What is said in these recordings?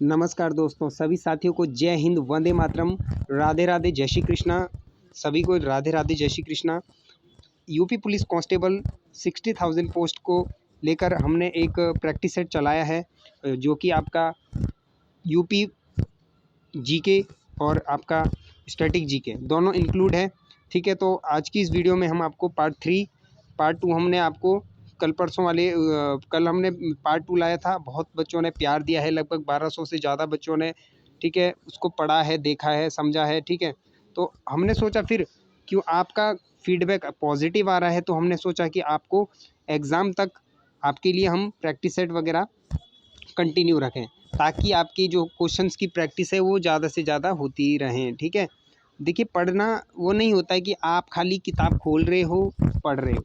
नमस्कार दोस्तों, सभी साथियों को जय हिंद, वंदे मातरम, राधे राधे, जय श्री कृष्णा। सभी को राधे राधे, जय Shri Krishna. UP police constable 60,000 post को लेकर हमने एक प्रैक्टिस सेट चलाया है, जो कि आपका यूपी जीके और आपका स्टैटिक जीके दोनों इंक्लूड है। ठीक है, तो आज की इस वीडियो में हम आपको पार्ट 2 हमने आपको कल परसों वाले कल हमने पार्ट 2 लाया था। बहुत बच्चों ने प्यार दिया है, लगभग 1200 से ज़्यादा बच्चों ने, ठीक है, उसको पढ़ा है, देखा है, समझा है। ठीक है, तो हमने सोचा फिर क्यों आपका फीडबैक पॉजिटिव आ रहा है, तो हमने सोचा कि आपको एग्ज़ाम तक आपके लिए हम प्रैक्टिस सेट वगैरह कंटिन्यू रखें, ताकि आपकी जो क्वेश्चंस की प्रैक्टिस है वो ज़्यादा से ज़्यादा होती रहें। ठीक है, देखिए, पढ़ना वो नहीं होता है कि आप खाली किताब खोल रहे हो, पढ़ रहे हो।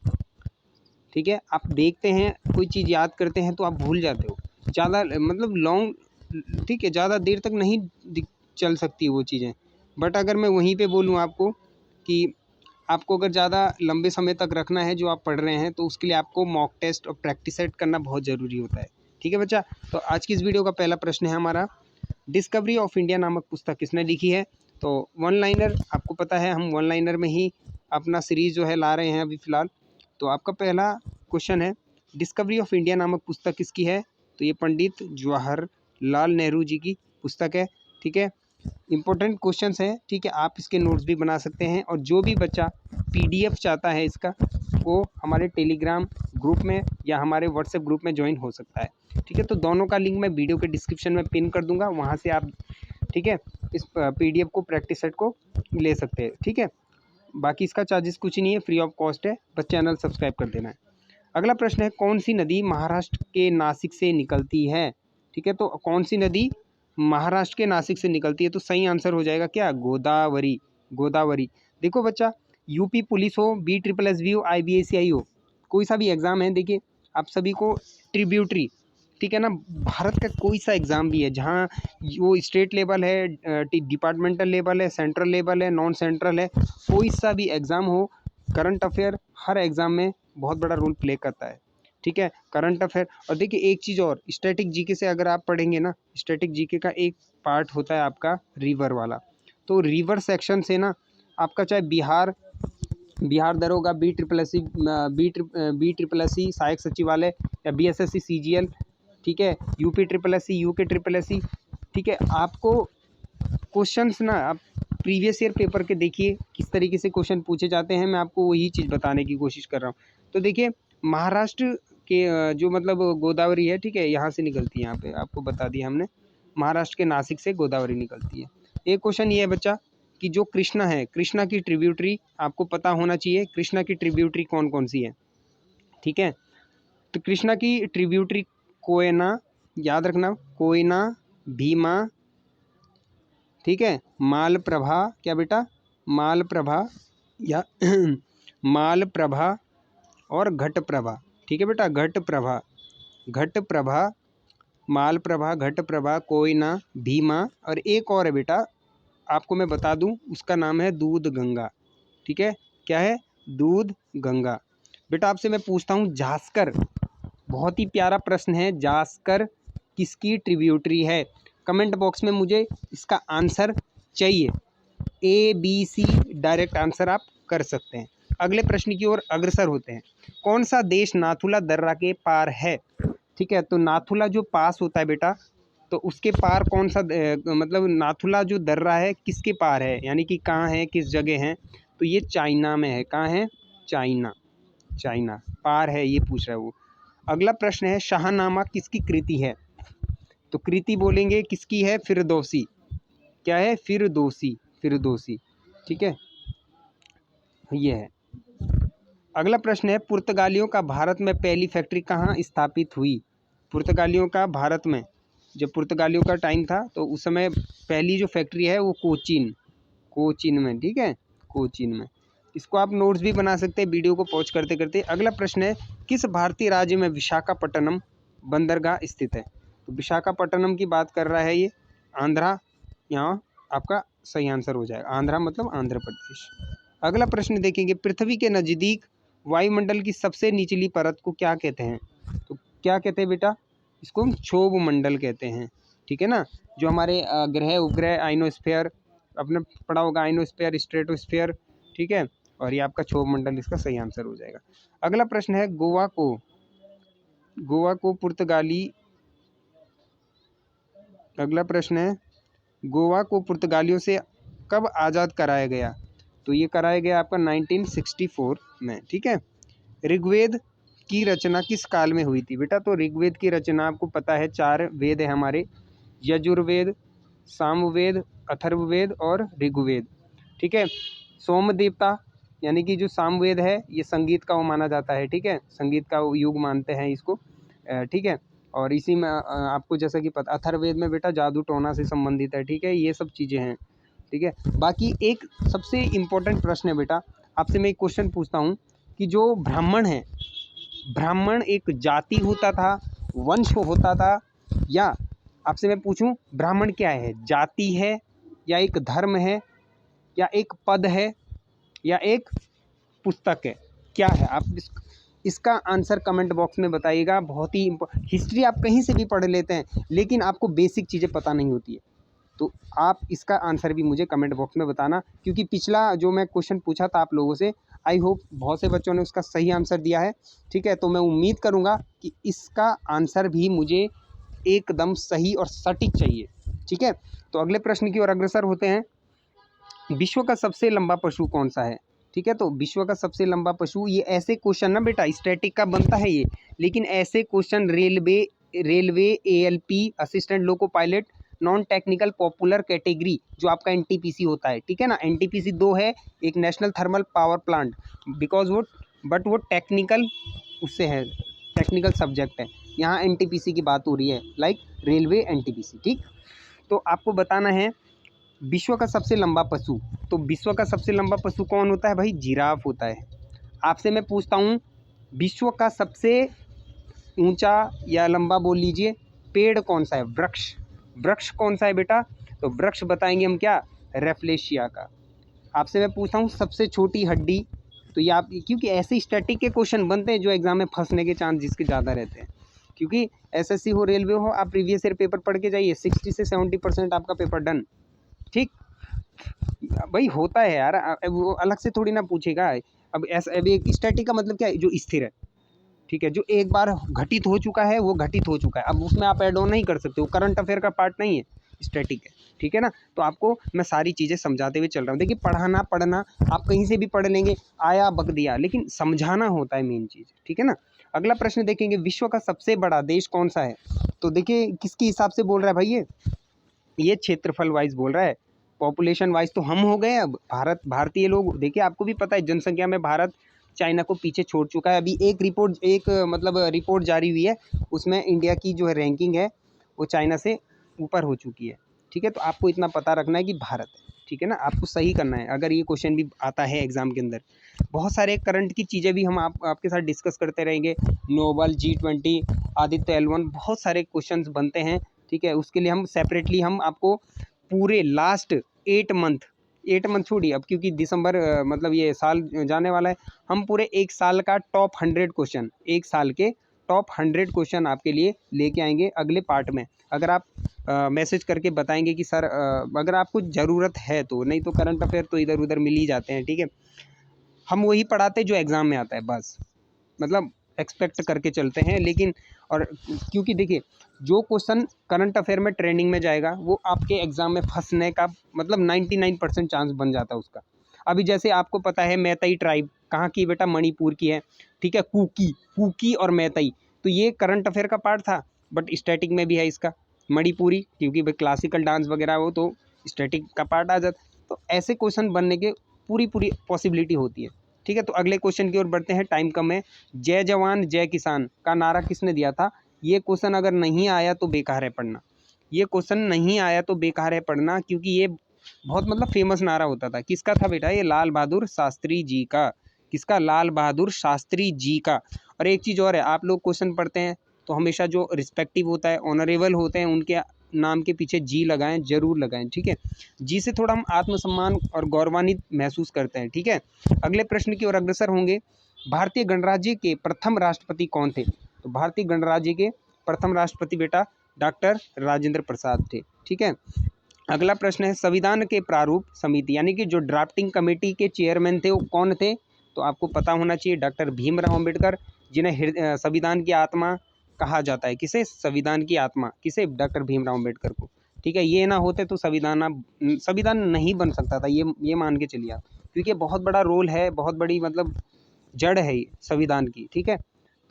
ठीक है, आप देखते हैं, कोई चीज़ याद करते हैं तो आप भूल जाते हो ज़्यादा, मतलब लॉन्ग, ठीक है, ज़्यादा देर तक नहीं चल सकती वो चीज़ें। बट अगर मैं वहीं पे बोलूँ आपको कि आपको अगर ज़्यादा लंबे समय तक रखना है जो आप पढ़ रहे हैं, तो उसके लिए आपको मॉक टेस्ट और प्रैक्टिस सेट करना बहुत ज़रूरी होता है। ठीक है बच्चा, तो आज की इस वीडियो का पहला प्रश्न है हमारा, डिस्कवरी ऑफ इंडिया नामक पुस्तक किसने लिखी है? तो वन लाइनर, आपको पता है हम वन लाइनर में ही अपना सीरीज़ जो है ला रहे हैं अभी फ़िलहाल। तो आपका पहला क्वेश्चन है, डिस्कवरी ऑफ इंडिया नामक पुस्तक किसकी है? तो ये पंडित जवाहरलाल नेहरू जी की पुस्तक है। ठीक है, इंपॉर्टेंट क्वेश्चंस हैं। ठीक है, आप इसके नोट्स भी बना सकते हैं, और जो भी बच्चा पीडीएफ चाहता है इसका, वो हमारे टेलीग्राम ग्रुप में या हमारे व्हाट्सएप ग्रुप में ज्वाइन हो सकता है। ठीक है, तो दोनों का लिंक मैं वीडियो के डिस्क्रिप्शन में पिन कर दूंगा, वहाँ से आप, ठीक है, इस पीडीएफ को, प्रैक्टिस सेट को ले सकते हैं। ठीक है, बाकी इसका चार्जेस कुछ नहीं है, फ्री ऑफ कॉस्ट है, बस चैनल सब्सक्राइब कर देना है। अगला प्रश्न है, कौन सी नदी महाराष्ट्र के नासिक से निकलती है? ठीक है, तो कौन सी नदी महाराष्ट्र के नासिक से निकलती है? तो सही आंसर हो जाएगा क्या? गोदावरी। गोदावरी। देखो बच्चा, यूपी पुलिस हो, BSSB हो, IBACI हो, कोई सा भी एग्ज़ाम है, देखिए आप सभी को ट्रिब्यूटरी, ठीक है ना, भारत का कोई सा एग्ज़ाम भी है जहाँ वो स्टेट लेवल है, डिपार्टमेंटल लेवल है, सेंट्रल लेवल है, नॉन सेंट्रल है, कोई सा भी एग्ज़ाम हो, करंट अफेयर हर एग्ज़ाम में बहुत बड़ा रोल प्ले करता है। ठीक है, करंट अफेयर। और देखिए एक चीज़ और, स्टैटिक जीके से अगर आप पढ़ेंगे ना, स्टैटिक जीके का एक पार्ट होता है आपका रिवर वाला। तो रिवर सेक्शन से ना आपका चाहे बिहार दरोगा, BSSC सहायक सचिवालय, या BSSC CGL, ठीक है, UPSSC, UKSSC, ठीक है, आपको क्वेश्चंस ना आप प्रीवियस ईयर पेपर के देखिए किस तरीके से क्वेश्चन पूछे जाते हैं, मैं आपको वही चीज़ बताने की कोशिश कर रहा हूँ। तो देखिए, महाराष्ट्र के जो मतलब गोदावरी है, ठीक है, यहाँ से निकलती है, यहाँ पे आपको बता दिया हमने, महाराष्ट्र के नासिक से गोदावरी निकलती है। एक क्वेश्चन ये है बच्चा कि जो कृष्णा है, कृष्णा की ट्रिब्यूटरी आपको पता होना चाहिए, कृष्णा की ट्रिब्यूटरी कौन कौन सी है? ठीक है, तो कृष्णा की ट्रिब्यूटरी कोयना, याद रखना, कोयना, भीमा, ठीक है, मालप्रभा, क्या बेटा? मालप्रभा या मालप्रभा और घटप्रभा। ठीक है बेटा, घटप्रभा, घटप्रभा, मालप्रभा, घटप्रभा, कोयना, भीमा, और एक और है बेटा, आपको मैं बता दूं, उसका नाम है दूध गंगा। ठीक है, क्या है? दूध गंगा। बेटा आपसे मैं पूछता हूँ, जास्कर, बहुत ही प्यारा प्रश्न है, जास्कर किसकी ट्रिब्यूटरी है? कमेंट बॉक्स में मुझे इसका आंसर चाहिए। ABC डायरेक्ट आंसर आप कर सकते हैं। अगले प्रश्न की ओर अग्रसर होते हैं। कौन सा देश नाथुला दर्रा के पार है? ठीक है, तो नाथुला जो पास होता है बेटा, तो उसके पार कौन सा मतलब नाथुला जो दर्रा है किसके पार है, यानी कि कहाँ है, किस जगह है? तो ये चाइना में है। कहाँ है? चाइना। चाइना पार है, ये पूछ रहा है वो। अगला प्रश्न है, शाहनामा किसकी कृति है? तो कृति बोलेंगे किसकी है? फिरदौसी। क्या है? फिरदौसी, फिरदौसी। ठीक है, ये है। अगला प्रश्न है, पुर्तगालियों का भारत में पहली फैक्ट्री कहाँ स्थापित हुई? पुर्तगालियों का भारत में, जब पुर्तगालियों का टाइम था तो उस समय पहली जो फैक्ट्री है वो कोचीन, कोचीन में। ठीक है, कोचीन में। इसको आप नोट्स भी बना सकते हैं वीडियो को पॉज करते करते। अगला प्रश्न है, किस भारतीय राज्य में विशाखापट्टनम बंदरगाह स्थित है? तो विशाखापट्टनम की बात कर रहा है ये, आंध्रा, यहाँ आपका सही आंसर हो जाएगा। आंध्रा मतलब आंध्र प्रदेश। अगला प्रश्न देखेंगे, पृथ्वी के नज़दीक वायुमंडल की सबसे निचली परत को क्या कहते हैं? तो क्या कहते हैं बेटा? इसको हम क्षोभ मंडल कहते हैं। ठीक है ना। जो हमारे ग्रह उपग्रह आइनोस्फीयर, आपने पढ़ा होगा आइनोस्फीयर, स्ट्रेटोस्फीयर, ठीक है। और ये आपका क्षोभ मंडल इसका सही आंसर हो जाएगा। अगला प्रश्न है, गोवा को पुर्तगाली, अगला प्रश्न है, गोवा को पुर्तगालियों से कब आज़ाद कराया गया? तो ये कराया गया आपका 1964 में, ठीक है। ऋग्वेद की रचना किस काल में हुई थी? बेटा तो ऋग्वेद की रचना आपको पता है, 4 वेद है हमारे, यजुर्वेद, सामवेद, अथर्ववेद और ऋग्वेद, ठीक है। सोम देवता यानी कि जो सामवेद है ये संगीत का वो माना जाता है, ठीक है, संगीत का युग मानते हैं इसको, ठीक है। और इसी में आपको जैसा कि पता, अथर्ववेद में बेटा जादू टोना से संबंधित है, ठीक है, ये सब चीज़ें हैं, ठीक है। बाकी एक सबसे इम्पोर्टेंट प्रश्न है बेटा, आपसे मैं एक क्वेश्चन पूछता हूँ कि जो ब्राह्मण है, ब्राह्मण एक जाति होता था, वंश होता था, या आपसे मैं पूछूं ब्राह्मण क्या है, जाति है या एक धर्म है या एक पद है या एक पुस्तक है, क्या है? आप इसका आंसर कमेंट बॉक्स में बताइएगा। बहुत ही हिस्ट्री आप कहीं से भी पढ़ लेते हैं लेकिन आपको बेसिक चीज़ें पता नहीं होती है, तो आप इसका आंसर भी मुझे कमेंट बॉक्स में बताना, क्योंकि पिछला जो मैं क्वेश्चन पूछा था आप लोगों से, आई होप बहुत से बच्चों ने उसका सही आंसर दिया है, ठीक है। तो मैं उम्मीद करूँगा कि इसका आंसर भी मुझे एकदम सही और सटीक चाहिए, ठीक है। तो अगले प्रश्न की ओर अग्रसर होते हैं। विश्व का सबसे लंबा पशु कौन सा है? ठीक है, तो विश्व का सबसे लंबा पशु, ये ऐसे क्वेश्चन ना बेटा स्टैटिक का बनता है ये, लेकिन ऐसे question railway ALP, assistant loco pilot, non technical popular category, जो आपका एनटीपीसी होता है, ठीक है ना। एनटीपीसी 2 है, एक national thermal power plant, because वो टेक्निकल उससे है, टेक्निकल सब्जेक्ट है, यहाँ एनटीपीसी की बात हो रही है, लाइक रेलवे एनटीपीसी, ठीक। तो आपको बताना है विश्व का सबसे लंबा पशु, तो विश्व का सबसे लंबा पशु कौन होता है भाई? जिराफ होता है। आपसे मैं पूछता हूँ विश्व का सबसे ऊंचा या लंबा बोल लीजिए पेड़ कौन सा है? वृक्ष कौन सा है बेटा? तो वृक्ष बताएंगे हम क्या? रेफ्लेशिया का। आपसे मैं पूछता हूँ सबसे छोटी हड्डी, तो ये आप, क्योंकि ऐसे स्टैटिक के क्वेश्चन बनते हैं जो एग्जाम में फंसने के चांस जिसके ज़्यादा रहते हैं, क्योंकि एसएससी हो रेलवे हो, आप प्रीवियस ईयर पेपर पढ़ के जाइए, 60 से 70% आपका पेपर डन, ठीक भाई होता है यार, वो अलग से थोड़ी ना पूछेगा। अब ऐसा, अब एक स्टैटिक का मतलब क्या है? जो स्थिर है, ठीक है, जो एक बार घटित हो चुका है वो घटित हो चुका है, अब उसमें आप ऐड ऑन नहीं कर सकते, वो करंट अफेयर का पार्ट नहीं है, स्टैटिक है, ठीक है ना। तो आपको मैं सारी चीज़ें समझाते हुए चल रहा हूँ। देखिए पढ़ना आप कहीं से भी पढ़ लेंगे, आया बक दिया, लेकिन समझाना होता है मेन चीज़, ठीक है ना। अगला प्रश्न देखेंगे, विश्व का सबसे बड़ा देश कौन सा है? तो देखिए किसके हिसाब से बोल रहा है भाई? ये क्षेत्रफल वाइज बोल रहा है, पॉपुलेशन वाइज तो हम हो गए अब भारतीय लोग। देखिए आपको भी पता है जनसंख्या में भारत चाइना को पीछे छोड़ चुका है। अभी एक रिपोर्ट जारी हुई है, उसमें इंडिया की जो है रैंकिंग है वो चाइना से ऊपर हो चुकी है, ठीक है। तो आपको इतना पता रखना है कि भारत है, ठीक है ना, आपको सही करना है। अगर ये क्वेश्चन भी आता है एग्जाम के अंदर, बहुत सारे करंट की चीज़ें भी हम आपके साथ डिस्कस करते रहेंगे, नोबल, G20, आदित्य L1, बहुत सारे क्वेश्चंस बनते हैं, ठीक है। उसके लिए हम सेपरेटली हम आपको पूरे लास्ट 8 मंथ छोड़िए अब, क्योंकि दिसंबर मतलब ये साल जाने वाला है, हम पूरे एक साल का टॉप 100 क्वेश्चन, एक साल के टॉप 100 क्वेश्चन आपके लिए लेके आएंगे अगले पार्ट में। अगर आप मैसेज करके बताएंगे कि सर अगर आपको ज़रूरत है तो, नहीं तो करंट अफेयर तो इधर उधर मिल ही जाते हैं, ठीक है। हम वही पढ़ाते जो एग्ज़ाम में आता है, बस मतलब एक्सपेक्ट करके चलते हैं। लेकिन और क्योंकि देखिए जो क्वेश्चन करंट अफेयर में ट्रेंडिंग में जाएगा वो आपके एग्जाम में फंसने का मतलब 99% चांस बन जाता है उसका। अभी जैसे आपको पता है मैतई ट्राइब कहाँ की बेटा? मणिपुर की है, ठीक है। कुकी और मैतई, तो ये करंट अफेयर का पार्ट था, बट स्टैटिक में भी है इसका मणिपुरी, क्योंकि भाई क्लासिकल डांस वगैरह हो तो स्टैटिक का पार्ट आ जाता। तो ऐसे क्वेश्चन बनने के पूरी पॉसिबिलिटी होती है, ठीक है। तो अगले क्वेश्चन की ओर बढ़ते हैं, टाइम कम है। जय जवान जय किसान का नारा किसने दिया था? ये क्वेश्चन अगर नहीं आया तो बेकार है पढ़ना, ये क्वेश्चन नहीं आया तो बेकार है पढ़ना, क्योंकि ये बहुत मतलब फेमस नारा होता था। किसका था बेटा? ये लाल बहादुर शास्त्री जी का। किसका? लाल बहादुर शास्त्री जी का। और एक चीज़ और है, आप लोग क्वेश्चन पढ़ते हैं तो हमेशा जो रिस्पेक्टिव होता है, ऑनरेबल होते हैं, उनके नाम के पीछे जी लगाएं, जरूर लगाएं, ठीक है। जी से थोड़ा हम आत्मसम्मान और गौरवान्वित महसूस करते हैं, ठीक है। अगले प्रश्न की ओर अग्रसर होंगे, भारतीय गणराज्य के प्रथम राष्ट्रपति कौन थे? तो भारतीय गणराज्य के प्रथम राष्ट्रपति बेटा डॉक्टर राजेंद्र प्रसाद थे। ठीक है, अगला प्रश्न है संविधान के प्रारूप समिति यानी कि जो ड्राफ्टिंग कमेटी के चेयरमैन थे वो कौन थे? तो आपको पता होना चाहिए डॉक्टर भीमराव अम्बेडकर, जिन्हें संविधान की आत्मा कहा जाता है। किसे? संविधान की आत्मा। किसे? डॉक्टर भीमराव अम्बेडकर को। ठीक है, ये ना होते तो संविधान नहीं बन सकता था, ये मान के चलिए आप, क्योंकि बहुत बड़ा रोल है, बहुत बड़ी मतलब जड़ है ये संविधान की। ठीक है,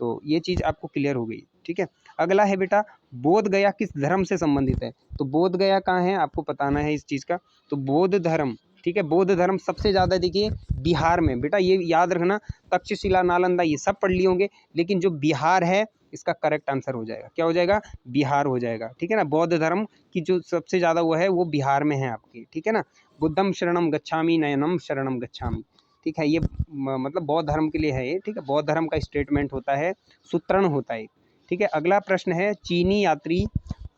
तो ये चीज़ आपको क्लियर हो गई। ठीक है, अगला है बेटा बोध गया किस धर्म से संबंधित है? तो बोध गया कहाँ है आपको बताना है इस चीज़ का। तो बौद्ध धर्म, ठीक है, बौद्ध धर्म सबसे ज़्यादा देखिए बिहार में। बेटा ये याद रखना, तक्षशिला नालंदा ये सब पढ़ लिए होंगे, लेकिन जो बिहार है इसका करेक्ट आंसर हो जाएगा। क्या हो जाएगा? बिहार हो जाएगा। ठीक है ना, बौद्ध धर्म की जो सबसे ज़्यादा वो है वो बिहार में है आपकी। ठीक है ना, बुद्धम शरणम गच्छामि नयनम शरणम गच्छामि। ठीक है, ये मतलब बौद्ध धर्म के लिए है ये। ठीक है, बौद्ध धर्म का स्टेटमेंट होता है, सूत्रण होता है। ठीक है, अगला प्रश्न है चीनी यात्री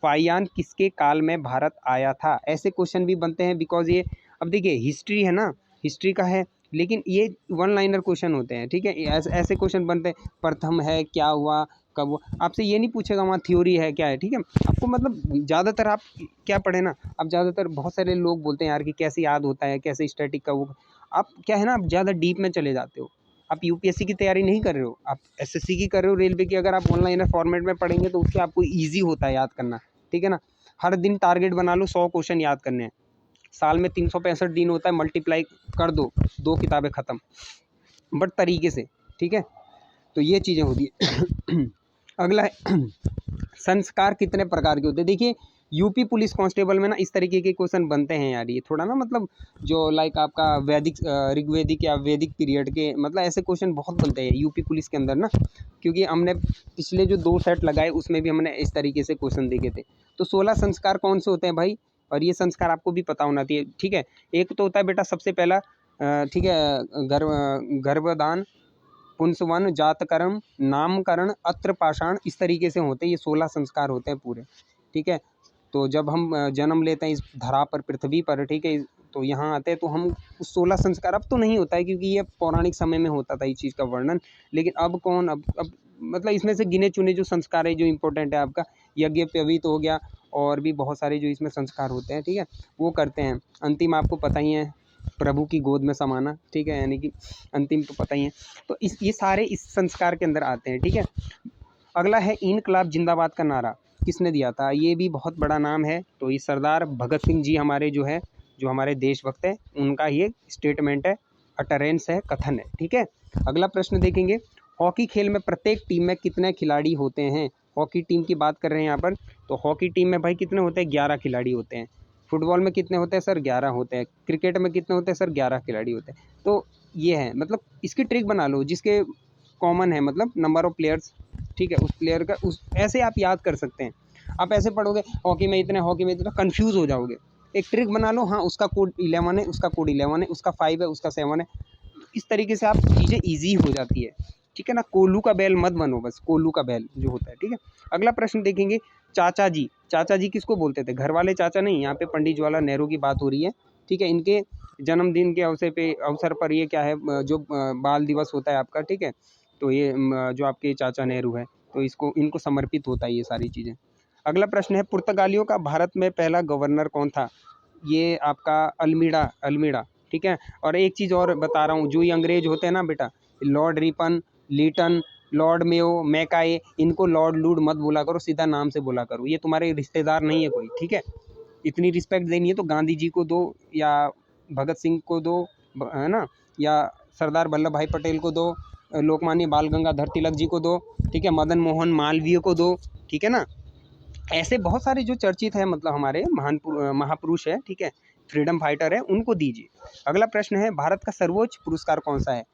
फाइयान किसके काल में भारत आया था? ऐसे क्वेश्चन भी बनते हैं, बिकॉज ये अब देखिए हिस्ट्री है ना, हिस्ट्री का है, लेकिन ये वन लाइनर क्वेश्चन होते हैं। ठीक है, ऐसे क्वेश्चन बनते हैं, प्रथम है, क्या हुआ, कब हुआ, आपसे ये नहीं पूछेगा वहाँ थ्योरी है क्या है। ठीक है, आपको मतलब ज़्यादातर आप क्या पढ़े ना, अब ज़्यादातर बहुत सारे लोग बोलते हैं यार कि कैसे याद होता है, कैसे स्टैटिक का वो, आप क्या है ना, आप ज़्यादा डीप में चले जाते हो। आप यूपीएससी की तैयारी नहीं कर रहे हो, आप एसएससी की कर रहे हो, रेलवे की। अगर आप ऑनलाइन फॉर्मेट में पढ़ेंगे तो उससे आपको ईजी होता है याद करना। ठीक है ना, हर दिन टारगेट बना लो 100 क्वेश्चन याद करने हैं। साल में 365 दिन होता है, मल्टीप्लाई कर दो, 2 किताबें ख़त्म, बट तरीके से। ठीक है, तो ये चीज़ें होती है। अगला है संस्कार कितने प्रकार के होते हैं? देखिए यूपी पुलिस कांस्टेबल में ना इस तरीके के क्वेश्चन बनते हैं यार, ये थोड़ा ना मतलब जो लाइक आपका वैदिक ऋग्वेदिक या वैदिक पीरियड के, मतलब ऐसे क्वेश्चन बहुत बनते हैं यूपी पुलिस के अंदर ना, क्योंकि हमने पिछले जो 2 सेट लगाए उसमें भी हमने इस तरीके से क्वेश्चन देखे थे। तो 16 संस्कार कौन से होते हैं भाई? और ये संस्कार आपको भी पता होना चाहिए। ठीक है, एक तो होता है बेटा सबसे पहला ठीक है, गर्भदान, पुंसवन, जातकर्म, नामकरण, अत्रपाषाण, इस तरीके से होते हैं। ये 16 संस्कार होते हैं पूरे। ठीक है, तो जब हम जन्म लेते हैं इस धरा पर, पृथ्वी पर, ठीक है, तो यहाँ आते हैं तो हम उस 16 संस्कार, अब तो नहीं होता है क्योंकि ये पौराणिक समय में होता था इस चीज़ का वर्णन, लेकिन अब कौन, अब मतलब इसमें से गिने चुने जो संस्कार है जो इम्पोर्टेंट है आपका, यज्ञोपवीत हो गया, और भी बहुत सारे जो इसमें संस्कार होते हैं, ठीक है, वो करते हैं। अंतिम आपको पता ही है, प्रभु की गोद में समाना। ठीक है, यानी कि अंतिम तो पता ही है। तो ये सारे इस संस्कार के अंदर आते हैं। ठीक है, अगला है इनकलाब जिंदाबाद का नारा किसने दिया था? ये भी बहुत बड़ा नाम है। तो ये सरदार भगत सिंह जी हमारे जो है, जो हमारे देशभक्त है, उनका ये स्टेटमेंट है, अटरेंस है, कथन है। ठीक है, अगला प्रश्न देखेंगे, हॉकी खेल में प्रत्येक टीम में कितने खिलाड़ी होते हैं? हॉकी टीम की बात कर रहे हैं यहाँ पर, तो हॉकी टीम में भाई कितने होते हैं? 11 खिलाड़ी होते हैं। फुटबॉल में कितने होते हैं सर? 11 होते हैं। क्रिकेट में कितने होते हैं सर? 11 खिलाड़ी होते हैं। तो ये है, मतलब इसकी ट्रिक बना लो जिसके कॉमन है, मतलब नंबर ऑफ प्लेयर्स। ठीक है, उस प्लेयर का उस ऐसे आप याद कर सकते हैं। आप ऐसे पढ़ोगे हॉकी में इतने, हॉकी में इतना, कन्फ्यूज़ हो जाओगे। एक ट्रिक बना लो, हाँ उसका कोड 11 है, उसका कोड 11 है, उसका 5 है, उसका 7 है। इस तरीके से आप चीज़ें ईज़ी हो जाती है। ठीक है ना, कोल्लू का बैल मत बनो, बस कोल्लू का बैल जो होता है। ठीक है, अगला प्रश्न देखेंगे, चाचा जी। चाचा जी किसको बोलते थे? घर वाले चाचा नहीं, यहाँ पे पंडित जवाहरलाल नेहरू की बात हो रही है। ठीक है, इनके जन्मदिन के अवसर पर ये क्या है, जो बाल दिवस होता है आपका, ठीक है, तो ये जो आपके चाचा नेहरू है, तो इनको समर्पित होता है ये सारी चीज़ें। अगला प्रश्न है, पुर्तगालियों का भारत में पहला गवर्नर कौन था? ये आपका अल्मीड़ा। ठीक है, और एक चीज़ और बता रहा हूँ, जो ये अंग्रेज होते हैं ना बेटा, Lord Ripon, Lytton, Lord Mayo, मैकाई, इनको लॉर्ड लूड मत बोला करो, सीधा नाम से बोला करो। ये तुम्हारे रिश्तेदार नहीं है कोई। ठीक है, इतनी रिस्पेक्ट देनी है तो गांधी जी को दो, या भगत सिंह को दो, है ना, या सरदार वल्लभ भाई पटेल को दो, लोकमान्य बाल गंगाधर तिलक जी को दो, ठीक है, मदन मोहन मालवीय को दो। ठीक है ना, ऐसे बहुत सारे जो चर्चित है, मतलब हमारे महान महापुरुष है, ठीक है, फ्रीडम फाइटर है, उनको दीजिए। अगला प्रश्न है, भारत का सर्वोच्च पुरस्कार कौन सा है?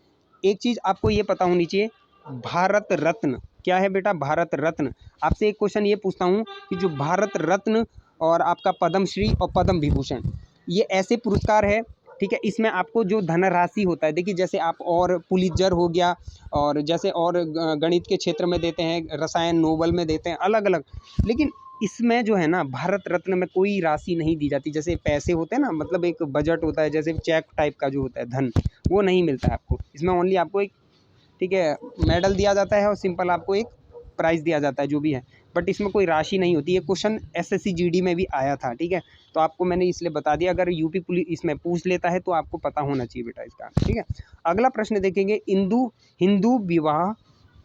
एक चीज़ आपको ये पता होनी चाहिए, भारत रत्न। क्या है बेटा? भारत रत्न। आपसे एक क्वेश्चन ये पूछता हूँ कि जो भारत रत्न और आपका पद्मश्री और पद्म विभूषण, ये ऐसे पुरस्कार है, ठीक है, इसमें आपको जो धनराशि होता है, देखिए जैसे आप और पुलित्जर हो गया, और जैसे और गणित के क्षेत्र में देते हैं, रसायन नोबल में देते हैं, अलग अलग, लेकिन इसमें जो है ना भारत रत्न में कोई राशि नहीं दी जाती। जैसे पैसे होते हैं ना, मतलब एक बजट होता है, जैसे चेक टाइप का जो होता है धन, वो नहीं मिलता है आपको इसमें। ओनली आपको एक, ठीक है, मेडल दिया जाता है और सिंपल आपको एक प्राइज़ दिया जाता है, जो भी है। बट इसमें कोई राशि नहीं होती। ये क्वेश्चन एसएससी जीडी में भी आया था, ठीक है। तो आपको मैंने इसलिए बता दिया, अगर यूपी पुलिस इसमें पूछ लेता है तो आपको पता होना चाहिए बेटा इसका, ठीक है। अगला प्रश्न देखेंगे, हिंदू विवाह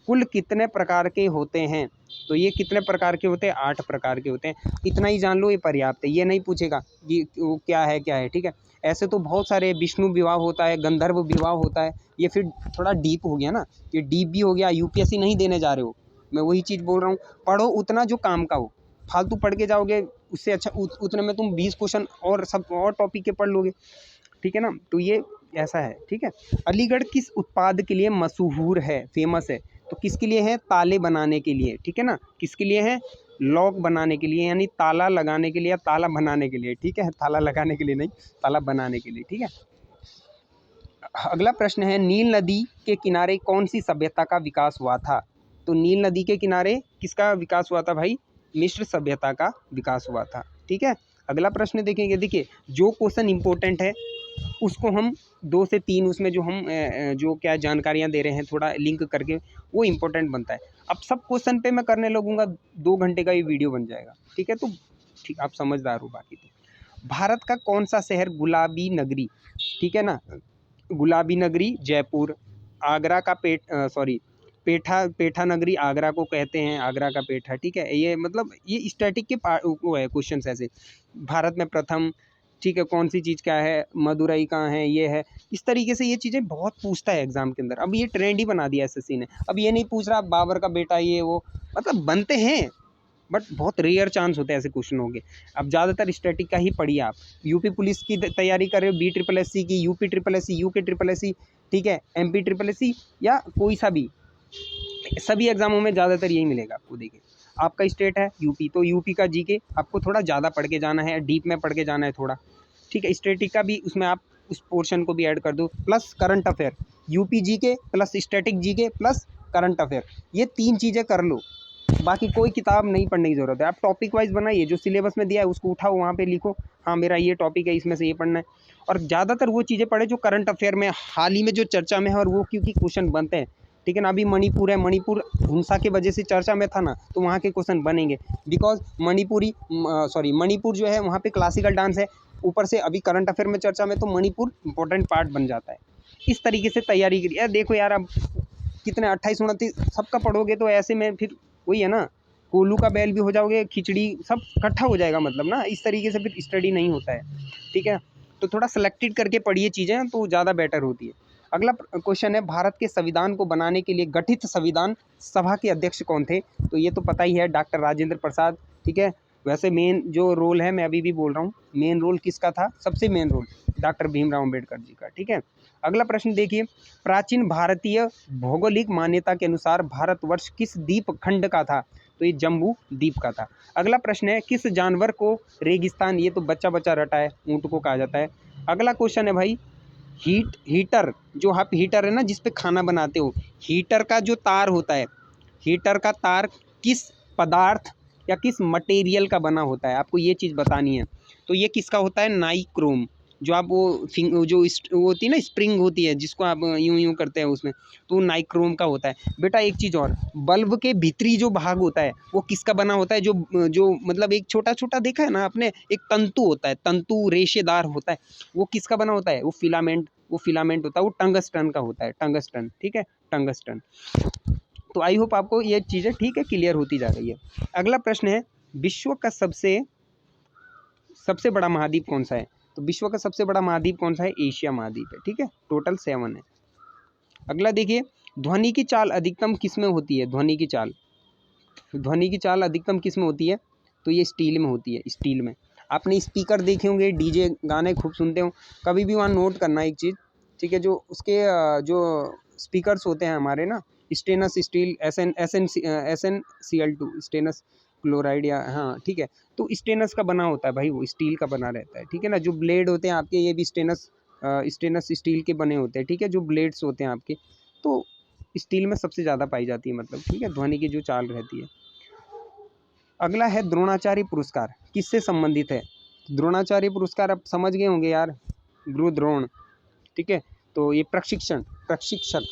कुल कितने प्रकार के होते हैं? तो ये कितने प्रकार के होते हैं? 8 प्रकार के होते हैं। इतना ही जान लो, ये पर्याप्त है। ये नहीं पूछेगा कि वो क्या है, ठीक है। ऐसे तो बहुत सारे, विष्णु विवाह होता है, गंधर्व विवाह होता है, ये फिर थोड़ा डीप हो गया ना, ये डीप भी हो गया। यूपीएससी नहीं देने जा रहे हो, मैं वही चीज़ बोल रहा हूँ। पढ़ो उतना जो काम का हो, फालतू पढ़ के जाओगे उससे अच्छा उतने में तुम 20 क्वेश्चन और सब और टॉपिक के पढ़ लोगे, ठीक है ना। तो ये ऐसा है, ठीक है। अलीगढ़ किस उत्पाद के लिए मशहूर है, फेमस है? तो किसके लिए है? ताले बनाने के लिए, ठीक है ना। किसके लिए है? लॉक बनाने के लिए, यानी ताला लगाने के लिए या ताला बनाने के लिए, ठीक है। ताला लगाने के लिए नहीं, ताला बनाने के लिए, ठीक है। अगला प्रश्न है, नील नदी के किनारे कौन सी सभ्यता का विकास हुआ था? तो नील नदी के किनारे किसका विकास हुआ था भाई? मिस्र सभ्यता का विकास हुआ था, ठीक है। अगला प्रश्न देखेंगे, देखिए जो क्वेश्चन इंपॉर्टेंट है उसको हम 2 से 3 उसमें जो हम जो क्या जानकारियाँ दे रहे हैं थोड़ा लिंक करके, वो इम्पोर्टेंट बनता है। अब सब क्वेश्चन पे मैं करने लगूंगा 2 घंटे का ये वीडियो बन जाएगा, ठीक है। तो ठीक, आप समझदार हो। बाकी तो भारत का कौन सा शहर गुलाबी नगरी, ठीक है ना, गुलाबी नगरी जयपुर, आगरा का पेठा नगरी आगरा को कहते हैं, आगरा का पेठा, ठीक है। ये मतलब ये स्टैटिक के वो है क्वेश्चन ऐसे। भारत में प्रथम, ठीक है, कौन सी चीज़ क्या है, मदुरई कहाँ है, ये है। इस तरीके से ये चीज़ें बहुत पूछता है एग्जाम के अंदर। अब ये ट्रेंड ही बना दिया एसएससी ने। अब ये नहीं पूछ रहा बाबर का बेटा ये वो, मतलब बनते हैं बट बहुत रेयर चांस होते हैं ऐसे क्वेश्चन होंगे। अब ज़्यादातर स्टैटिक का ही पढ़िए आप। यूपी पुलिस की तैयारी कर रहे हो, BSSC की, यूपी SSS, यूके SSS, ठीक है, MP SSS या कोई सा भी, सभी एग्जामों में ज़्यादातर यही मिलेगा आपको। देखिए आपका स्टेट है यूपी, तो यूपी का जीके आपको थोड़ा ज़्यादा पढ़ के जाना है, डीप में पढ़ के जाना है थोड़ा, ठीक है। स्टैटिक का भी उसमें आप उस पोर्शन को भी ऐड कर दो, plus current affair, UP GK plus static GK plus current affair, ये 3 चीज़ें कर लो। बाकी कोई किताब नहीं पढ़ने की ज़रूरत है। आप टॉपिक वाइज बनाइए, जो सिलेबस में दिया है उसको उठाओ, वहाँ पे लिखो हाँ मेरा ये टॉपिक है, इसमें से ये पढ़ना है। और ज़्यादातर वो चीज़ें पढ़े जो करंट अफेयर में हाल ही में जो चर्चा में है, और वो क्योंकि क्वेश्चन बनते हैं, ठीक है ना। अभी मणिपुर है, मणिपुर हिंसा की वजह से चर्चा में था ना, तो वहाँ के क्वेश्चन बनेंगे। बिकॉज मणिपुर जो है वहाँ पे क्लासिकल डांस है, ऊपर से अभी करंट अफेयर में चर्चा में, तो मणिपुर इंपॉर्टेंट पार्ट बन जाता है। इस तरीके से तैयारी करिए। यार देखो यार, अब कितने 28-29 सबका पढ़ोगे तो ऐसे में फिर वही है ना, कोलू का बैल भी हो जाओगे, खिचड़ी सब इकट्ठा हो जाएगा, मतलब ना इस तरीके से फिर स्टडी नहीं होता है, ठीक है। तो थोड़ा सेलेक्टेड करके पढ़िए चीज़ें, तो ज़्यादा बेटर होती है। अगला क्वेश्चन है, भारत के संविधान को बनाने के लिए गठित संविधान सभा के अध्यक्ष कौन थे? तो ये तो पता ही है, डॉक्टर राजेंद्र प्रसाद, ठीक है। वैसे मेन जो रोल है, मैं अभी भी बोल रहा हूँ, मेन रोल किसका था? सबसे main role doctor Bhimrao Ambedkar ji का, ठीक है। अगला प्रश्न देखिए, प्राचीन भारतीय भौगोलिक मान्यता के अनुसार भारतवर्ष किस द्वीप खंड का था? तो ये जम्बू द्वीप का था। अगला प्रश्न है, किस जानवर को रेगिस्तान, ये तो बच्चा बच्चा रटा है, ऊँट को कहा जाता है। अगला क्वेश्चन है भाई, हीटर, जो आप हीटर है ना जिस पे खाना बनाते हो, हीटर का जो तार होता है, हीटर का तार किस पदार्थ या किस मटेरियल का बना होता है? आपको ये चीज़ बतानी है। तो ये किसका होता है? नाइक्रोम। जो आप वो होती है ना, स्प्रिंग होती है जिसको आप यूं यूं करते हैं उसमें, तो नाइक्रोम का होता है। बेटा एक चीज़ और, बल्ब के भीतरी जो भाग होता है वो किसका बना होता है? जो मतलब एक छोटा छोटा देखा है ना आपने, एक तंतु होता है, तंतु रेशेदार होता है, वो किसका बना होता है? वो फिलामेंट होता है, वो टंगस्टन का होता है, टंगस्टन, ठीक है, टंगस्टन। तो आई होप आपको ये चीज़ें ठीक है क्लियर होती जा रही है। अगला प्रश्न है, विश्व का सबसे बड़ा महाद्वीप कौन सा है? तो विश्व का सबसे बड़ा महाद्वीप कौन सा है? एशिया महाद्वीप है, ठीक है। टोटल 7 है। अगला देखिए, ध्वनि की चाल अधिकतम किस में होती है? ध्वनि की चाल अधिकतम किस में होती है? तो ये स्टील में होती है, स्टील में। आपने स्पीकर देखे होंगे, डीजे गाने खूब सुनते हो, कभी भी वहाँ नोट करना एक चीज़, ठीक है, जो उसके जो स्पीकर्स होते हैं हमारे ना, stannous steel, SnCl2 stannous chloride, या हाँ ठीक है, तो स्टेनस का बना होता है भाई, वो स्टील का बना रहता है, ठीक है ना। जो ब्लेड होते हैं आपके, ये भी स्टेनस स्टील के बने होते हैं, ठीक है। जो ब्लेड्स होते हैं आपके, तो स्टील में सबसे ज़्यादा पाई जाती है, मतलब, ठीक है, ध्वनि की जो चाल रहती है। अगला है, द्रोणाचार्य पुरस्कार किससे संबंधित है? द्रोणाचार्य पुरस्कार आप समझ गए होंगे यार, गुरु द्रोण, ठीक है। तो ये प्रशिक्षक,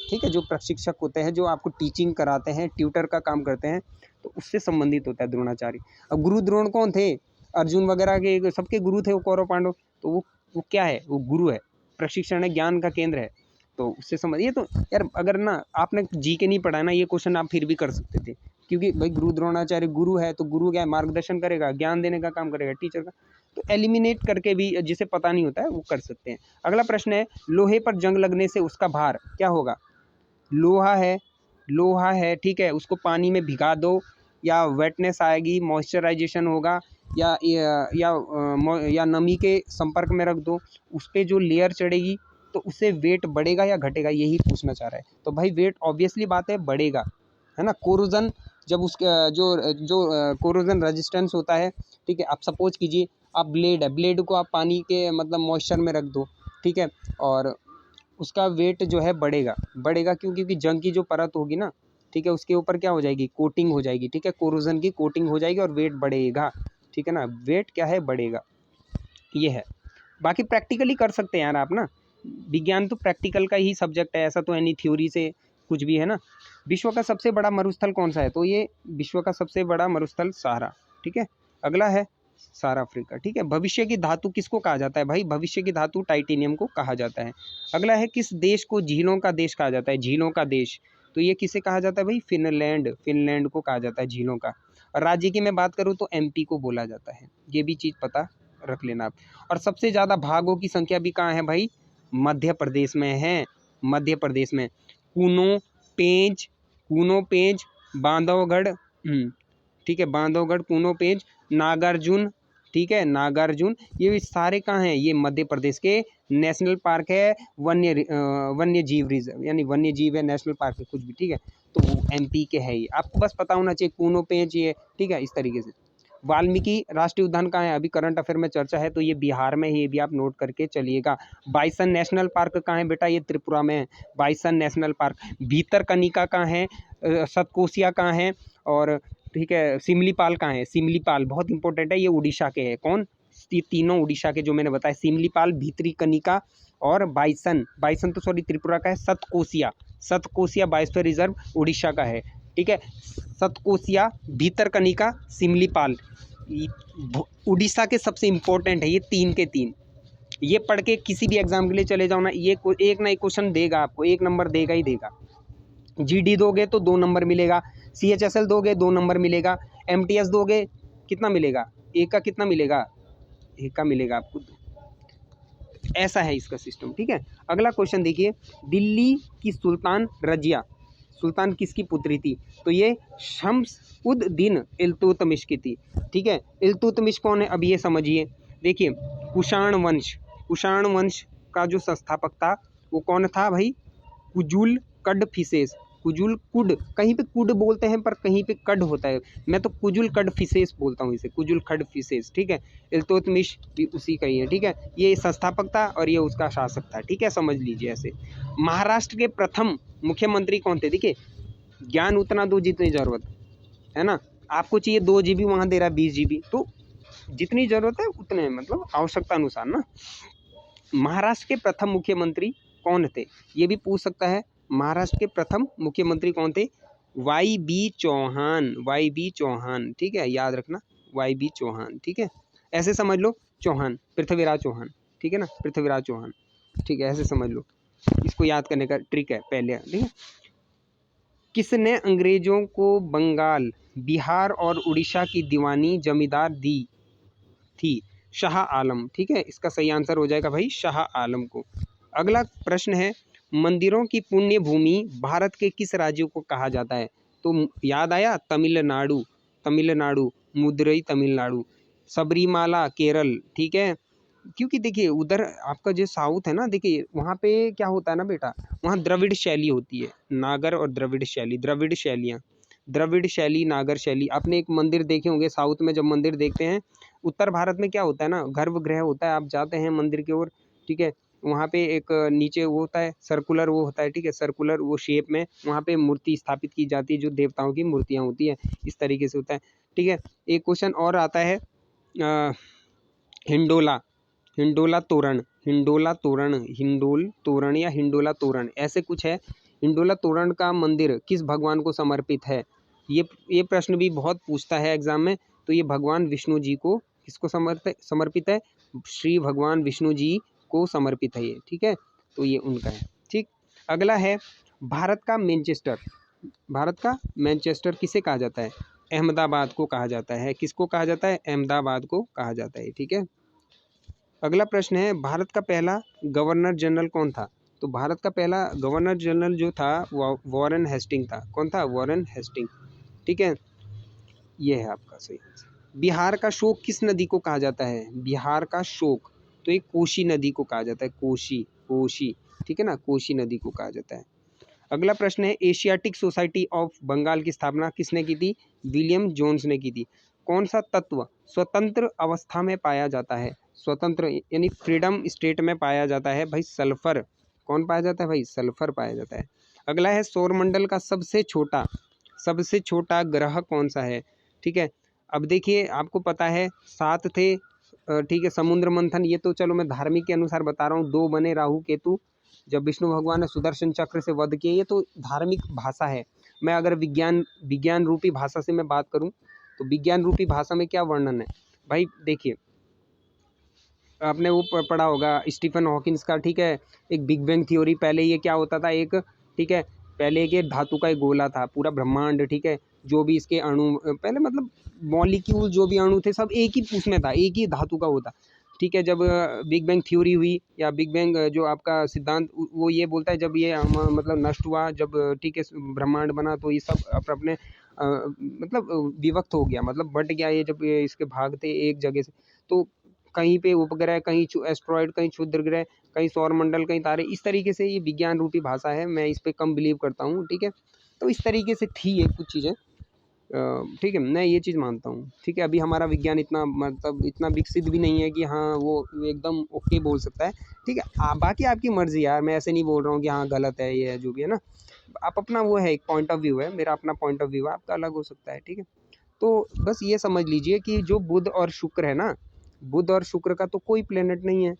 ठीक है, जो प्रशिक्षक होते हैं, जो आपको टीचिंग कराते हैं, ट्यूटर का काम करते हैं, तो उससे संबंधित होता है द्रोणाचार्य। अब गुरु द्रोण कौन थे? अर्जुन वगैरह के सबके गुरु थे वो कौरव पांडव, तो वो क्या है? वो गुरु है, प्रशिक्षण है, ज्ञान का केंद्र है। तो उससे समझ, ये तो यार अगर ना आपने जी के नहीं पढ़ा ना, ये क्वेश्चन आप फिर भी कर सकते थे, क्योंकि भाई गुरु द्रोणाचार्य गुरु है, तो गुरु क्या है? मार्गदर्शन करेगा, ज्ञान देने का काम करेगा, टीचर का। तो एलिमिनेट करके भी जिसे पता नहीं होता है वो कर सकते हैं। अगला प्रश्न है, लोहे पर जंग लगने से उसका भार क्या होगा? लोहा है ठीक है, उसको पानी में भिगा दो, या वेटनेस आएगी, मॉइस्चराइजेशन होगा, या नमी के संपर्क में रख दो, उस पर जो लेयर चढ़ेगी तो उससे वेट बढ़ेगा या घटेगा, यही पूछना चाह रहा है। तो भाई वेट ऑब्वियसली बात है बढ़ेगा, है ना। कोरोजन जब उसके जो जो कोरोजन रेजिस्टेंस होता है, ठीक है। आप सपोज कीजिए आप ब्लेड को आप पानी के मतलब मॉइस्चर में रख दो, ठीक है, और उसका वेट जो है बढ़ेगा क्यों? क्योंकि जंग की जो परत होगी ना, ठीक है, उसके ऊपर क्या हो जाएगी? कोटिंग हो जाएगी, ठीक है, कोरोजन की कोटिंग हो जाएगी और वेट बढ़ेगा, ठीक है ना, वेट क्या है? बढ़ेगा, ये है। बाकी प्रैक्टिकली कर सकते हैं यार आप ना, विज्ञान तो प्रैक्टिकल का ही सब्जेक्ट है, ऐसा तो है नहीं थ्योरी से कुछ भी, है ना। विश्व का सबसे बड़ा मरुस्थल कौन सा है? तो ये विश्व का सबसे बड़ा मरुस्थल सहारा, ठीक है। अगला है सहारा अफ्रीका, ठीक है। भविष्य की धातु किसको कहा जाता है? भाई भविष्य की धातु टाइटेनियम को कहा जाता है। अगला है, किस देश को झीलों का देश कहा जाता है? झीलों का देश, तो ये किसे कहा जाता है भाई? फिनलैंड को कहा जाता है झीलों का। और राज्य की मैं बात करूँ तो एमपी को बोला जाता है, ये भी चीज़ पता रख लेना आप। और सबसे ज़्यादा भागों की संख्या भी कहाँ है भाई? मध्य प्रदेश में है, मध्य प्रदेश में। कूनो पेंच बांधवगढ़, ठीक है, बांधवगढ़, कूनो पेंच, नागार्जुन, ठीक है, नागार्जुन, ये सारे कहाँ हैं? ये मध्य प्रदेश के नेशनल पार्क है, वन्य जीव रिजर्व, यानी वन्य जीव है, नेशनल पार्क है, कुछ भी, ठीक है। तो वो एमपी के है, ये आपको बस पता होना चाहिए, कूनो पेंच ये, ठीक है, इस तरीके से। वाल्मीकि राष्ट्रीय उद्यान कहाँ है? अभी करंट अफेयर में चर्चा है, तो ये बिहार में है, ये भी आप नोट करके चलिएगा। बाइसन नेशनल पार्क कहाँ है बेटा? ये त्रिपुरा में है, बाइसन नेशनल पार्क। भीतरकनिका कहाँ है? सतकोसिया कहाँ है? और ठीक है, सिमलीपाल कहाँ है? सिमलीपाल बहुत इंपॉर्टेंट है, ये उड़ीसा के है। कौन? ये तीनों उड़ीसा के जो मैंने बताया, सिमलीपाल, भीतरकनिका और बाइसन तो सॉरी त्रिपुरा का है। सतकोसिया बायोस्फीयर रिजर्व उड़ीसा का है, ठीक है। सतकोसिया, भीतरकनिका, सिमलीपाल उड़ीसा के सबसे इंपॉर्टेंट है, ये तीन के तीन। ये पढ़ के किसी भी एग्जाम के लिए चले जाओ ना, ये एक ना एक क्वेश्चन देगा आपको, 1 नंबर देगा ही देगा। जीडी दोगे तो 2 नंबर मिलेगा, सीएचएसएल दोगे 2 नंबर मिलेगा, एमटीएस दोगे कितना मिलेगा? एक का कितना मिलेगा? एक का मिलेगा आपको। ऐसा है इसका सिस्टम, ठीक है। अगला क्वेश्चन देखिए, दिल्ली की सुल्तान रजिया, सुल्तान किसकी पुत्री थी? तो ये शम्स उद दीन इल्तुतमिश की थी, ठीक है। इल्तुतमिश कौन है? अब ये समझिए, देखिए कुषाण वंश का जो संस्थापक था वो कौन था भाई? कुजुल कडफिसेस, कुजुल कुड, कहीं पे कुड बोलते हैं पर कहीं पे कड होता है, मैं तो कुजुल कडफिसेस बोलता हूँ इसे, कुजुल कडफिसेस, ठीक है। इल्तुतमिश भी उसी का ही है, ठीक है। ये संस्थापक था और ये उसका शासक था, ठीक है, समझ लीजिए ऐसे। महाराष्ट्र के प्रथम मुख्यमंत्री कौन थे? देखिए ज्ञान उतना दो जितनी जरूरत है ना, आपको चाहिए 2 GB, वहाँ दे रहा है 20 GB, तो जितनी जरूरत है उतने मतलब आवश्यकता अनुसार ना। महाराष्ट्र के प्रथम मुख्यमंत्री कौन थे? ये भी पूछ सकता है, महाराष्ट्र के प्रथम मुख्यमंत्री कौन थे? वाई बी चौहान, ठीक है, याद रखना, वाई बी चौहान, ठीक है, ऐसे समझ लो, चौहान, पृथ्वीराज चौहान, ठीक है ना, पृथ्वीराज चौहान, ठीक है, ऐसे समझ लो, इसको याद करने का ट्रिक है पहले, ठीक है। किसने अंग्रेजों को बंगाल, बिहार और उड़ीसा की दीवानी जमींदार दी थी? शाह आलम, ठीक है, इसका सही आंसर हो जाएगा भाई शाह आलम को। अगला प्रश्न है, मंदिरों की पुण्य भूमि भारत के किस राज्य को कहा जाता है? तो याद आया, तमिलनाडु, मदुरई तमिलनाडु, सबरीमाला केरल, ठीक है। क्योंकि देखिए उधर आपका जो साउथ है ना, देखिए वहाँ पे क्या होता है ना बेटा, वहाँ द्रविड़ शैली होती है, नागर और द्रविड़ शैली, नागर शैली। आपने एक मंदिर देखे होंगे साउथ में, जब मंदिर देखते हैं, उत्तर भारत में क्या होता है ना, गर्भगृह होता है, आप जाते हैं मंदिर की ओर, ठीक है, वहाँ पे एक नीचे वो होता है सर्कुलर, वो होता है, ठीक है, सर्कुलर वो शेप में वहाँ पे मूर्ति स्थापित की जाती है, जो देवताओं की मूर्तियाँ होती है, इस तरीके से होता है, ठीक है। एक क्वेश्चन और आता है, हिंडोला तोरण या हिंडोला तोरण, ऐसे कुछ है। हिंडोला तोरण का मंदिर किस भगवान को समर्पित है? ये प्रश्न भी बहुत पूछता है एग्जाम में। तो ये भगवान विष्णु जी को किसको समर्पित है? श्री भगवान विष्णु जी को समर्पित है ये, ठीक है। तो ये उनका है, ठीक। अगला है भारत का मैनचेस्टर। भारत का मैनचेस्टर किसे कहा जाता है? अहमदाबाद को कहा जाता है। किसको कहा जाता है? अहमदाबाद को कहा जाता है, ठीक है। अगला प्रश्न है भारत का पहला गवर्नर जनरल कौन था? तो भारत का पहला गवर्नर जनरल जो था वो वॉरेन हेस्टिंग था। कौन था? वॉरेन हेस्टिंग, ठीक है। ये है आपका सही आंसर। बिहार का शोक किस नदी को कहा जाता है? बिहार का शोक, तो एक कोसी नदी को कहा जाता है। कोसी, कोसी, ठीक है ना, कोसी नदी को कहा जाता है। अगला प्रश्न है एशियाटिक सोसाइटी ऑफ बंगाल की स्थापना किसने की थी? विलियम जोन्स ने की थी। कौन सा तत्व स्वतंत्र अवस्था में पाया जाता है? स्वतंत्र यानी फ्रीडम स्टेट में पाया जाता है भाई, सल्फर। कौन पाया जाता है भाई? सल्फर पाया जाता है। अगला है सौरमंडल का सबसे छोटा ग्रह कौन सा है? ठीक है। अब देखिए आपको पता है 7 थे, ठीक है। समुद्र मंथन, ये तो चलो मैं धार्मिक के अनुसार बता रहा हूँ। 2 बने राहु केतु जब विष्णु भगवान ने सुदर्शन चक्र से वध किए। ये तो धार्मिक भाषा है। मैं अगर विज्ञान रूपी भाषा से मैं बात करूं तो विज्ञान रूपी भाषा में क्या वर्णन है भाई? देखिए आपने वो पढ़ा होगा स्टीफन हॉकिंस का, ठीक है, एक बिग बैंग थ्योरी। पहले ये क्या होता था, एक, ठीक है, पहले एक धातु का एक गोला था, पूरा ब्रह्मांड, ठीक है। जो भी इसके अणु पहले मतलब मॉलिक्यूल जो भी अणु थे सब एक ही उसमें था, एक ही धातु का होता, ठीक है। जब बिग बैंग थ्योरी हुई या बिग बैंग जो आपका सिद्धांत वो ये बोलता है जब ये मतलब नष्ट हुआ, जब ठीक है ब्रह्मांड बना, तो ये सब अपने मतलब विभक्त हो गया, मतलब बट गया ये, जब ये इसके भाग थे एक जगह से। तो कहीं पे उपग्रह, कहीं एस्ट्रॉयड, कहीं क्षुद्र ग्रह, कहीं सौरमंडल, कहीं तारे, इस तरीके से ये विज्ञान रूपी भाषा है। मैं इस पे कम बिलीव करता हूँ, ठीक है। तो इस तरीके से थी ये कुछ चीज़ें, ठीक है, मैं ये चीज़ मानता हूँ, ठीक है। अभी हमारा विज्ञान इतना मतलब इतना विकसित भी नहीं है कि हाँ वो एकदम ओके बोल सकता है, ठीक है। बाकी आपकी मर्ज़ी यार, मैं ऐसे नहीं बोल रहा हूँ कि हाँ गलत है ये है जो भी है ना। आप अपना वो है, एक पॉइंट ऑफ व्यू है, मेरा अपना पॉइंट ऑफ व्यू है, आपका अलग हो सकता है, ठीक है। तो बस ये समझ लीजिए कि जो बुध और शुक्र है ना, बुध और शुक्र का तो कोई प्लेनेट नहीं है,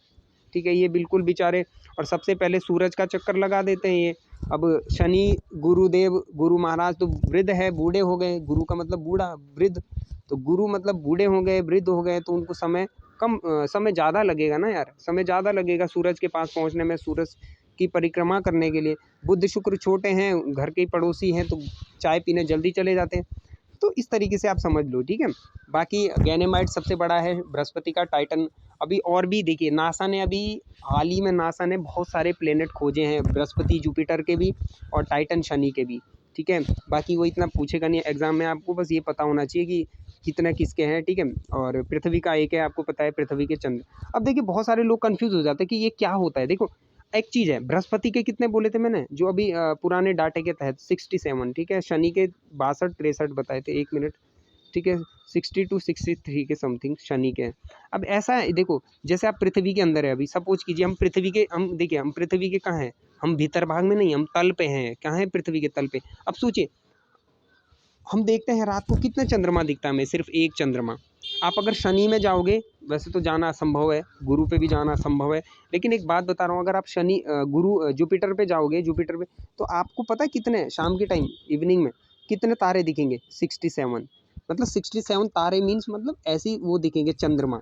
ठीक है। ये बिल्कुल बेचारे, और सबसे पहले सूरज का चक्कर लगा देते हैं ये। अब शनि गुरुदेव, गुरु महाराज तो वृद्ध है, बूढ़े हो गए, गुरु का मतलब बूढ़ा, वृद्ध, तो गुरु मतलब बूढ़े हो गए, वृद्ध हो गए, तो उनको समय ज़्यादा लगेगा ना यार, समय ज़्यादा लगेगा सूरज के पास पहुंचने में, सूरज की परिक्रमा करने के लिए। बुध शुक्र छोटे हैं, घर के पड़ोसी हैं, तो चाय पीने जल्दी चले जाते हैं। तो इस तरीके से आप समझ लो, ठीक है। बाकी गैनेमाइट सबसे बड़ा है, बृहस्पति का, टाइटन। अभी और भी देखिए नासा ने अभी हाल ही में नासा ने बहुत सारे प्लेनेट खोजे हैं, बृहस्पति जुपिटर के भी और टाइटन शनि के भी, ठीक है। बाकी वो इतना पूछेगा नहीं एग्जाम में, आपको बस ये पता होना चाहिए कि कितने किसके हैं, ठीक है। और पृथ्वी का एक है, आपको पता है, पृथ्वी के चंद्र। अब देखिए बहुत सारे लोग कंफ्यूज हो जाते हैं कि ये क्या होता है। देखो एक चीज़ है, बृहस्पति के कितने बोले थे मैंने, जो अभी पुराने डाटे के तहत 67, ठीक है। शनि के 62-63 बताए थे, 1 मिनट, ठीक है। 60 to 63 के समथिंग शनि के हैं। अब ऐसा है देखो, जैसे आप पृथ्वी के अंदर है, अभी सपोज कीजिए हम पृथ्वी के, हम देखिए हम पृथ्वी के कहाँ हैं, हम भीतर भाग में नहीं, हम तल पे हैं। कहाँ हैं? पृथ्वी के तल पे। अब सोचिए हम देखते हैं रात को कितने चंद्रमा दिखता है हमें, सिर्फ एक चंद्रमा। आप अगर शनि में जाओगे, वैसे तो जाना असंभव है, गुरु पे भी जाना असंभव है, लेकिन एक बात बता रहा हूँ, अगर आप जुपिटर पे जाओगे, जुपिटर पे, तो आपको पता है कितने शाम के टाइम, इवनिंग में कितने तारे दिखेंगे? 67। मतलब 67 तारे मीन्स मतलब ऐसी वो दिखेंगे चंद्रमा,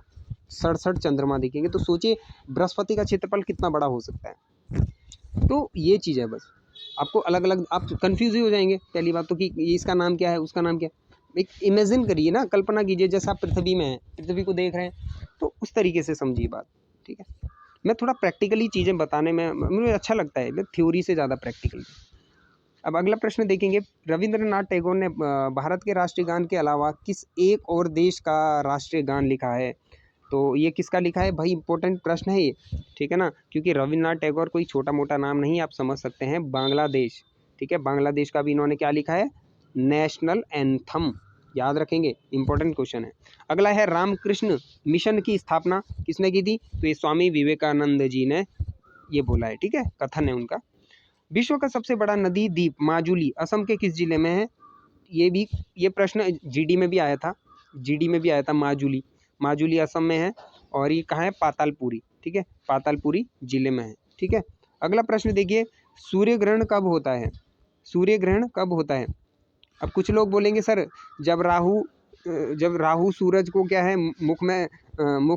67 चंद्रमा दिखेंगे। तो सोचिए बृहस्पति का क्षेत्रफल कितना बड़ा हो सकता है। तो ये चीज़ है बस, आपको अलग अलग, आप कंफ्यूज ही हो जाएंगे पहली बात तो, कि ये इसका नाम क्या है, उसका नाम क्या है। एक इमेजिन करिए ना, कल्पना कीजिए जैसे आप पृथ्वी में हैं, पृथ्वी को देख रहे हैं, तो उस तरीके से समझिए बात, ठीक है। मैं थोड़ा प्रैक्टिकली चीज़ें बताने में मुझे अच्छा लगता है, मैं थ्योरी से ज़्यादा प्रैक्टिकल। अब अगला प्रश्न देखेंगे, रविंद्रनाथ टैगोर ने भारत के राष्ट्रीय गान के अलावा किस एक और देश का राष्ट्रीय गान लिखा है? तो ये किसका लिखा है भाई? इंपॉर्टेंट प्रश्न है ये, ठीक है ना, क्योंकि रविन्द्रनाथ टैगोर कोई छोटा मोटा नाम नहीं, आप समझ सकते हैं। बांग्लादेश, ठीक है, बांग्लादेश का भी इन्होंने क्या लिखा है? नेशनल एंथम, याद रखेंगे, इंपॉर्टेंट क्वेश्चन है। अगला है रामकृष्ण मिशन की स्थापना किसने की थी? तो ये स्वामी विवेकानंद जी ने ये बोला है, ठीक है, कथन है उनका। विश्व का सबसे बड़ा नदी द्वीप माजुली असम के किस जिले में है? ये प्रश्न जीडी में भी आया था, जीडी में भी आया था। माजुली, माजुली असम में है, और ये कहाँ है? पातालपुरी, ठीक है, पातालपुरी जिले में है, ठीक है। अगला प्रश्न देखिए, सूर्य ग्रहण कब होता है? सूर्य ग्रहण कब होता है? अब कुछ लोग बोलेंगे सर जब राहु सूरज को क्या है मुख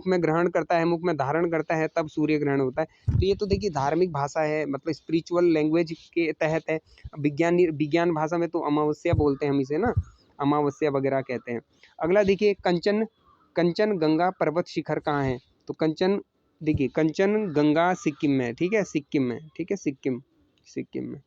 में ग्रहण करता है, मुख में धारण करता है, तब सूर्य ग्रहण होता है। तो ये तो देखिए धार्मिक भाषा है, मतलब स्पिरिचुअल लैंग्वेज के तहत है। विज्ञान भाषा में तो अमावस्या बोलते हैं हम इसे ना, अमावस्या वगैरह कहते हैं। अगला देखिए कंचनगंगा पर्वत शिखर कहाँ है? तो देखिए कंचनगंगा सिक्किम में है, ठीक है, सिक्किम में, ठीक है, सिक्किम में।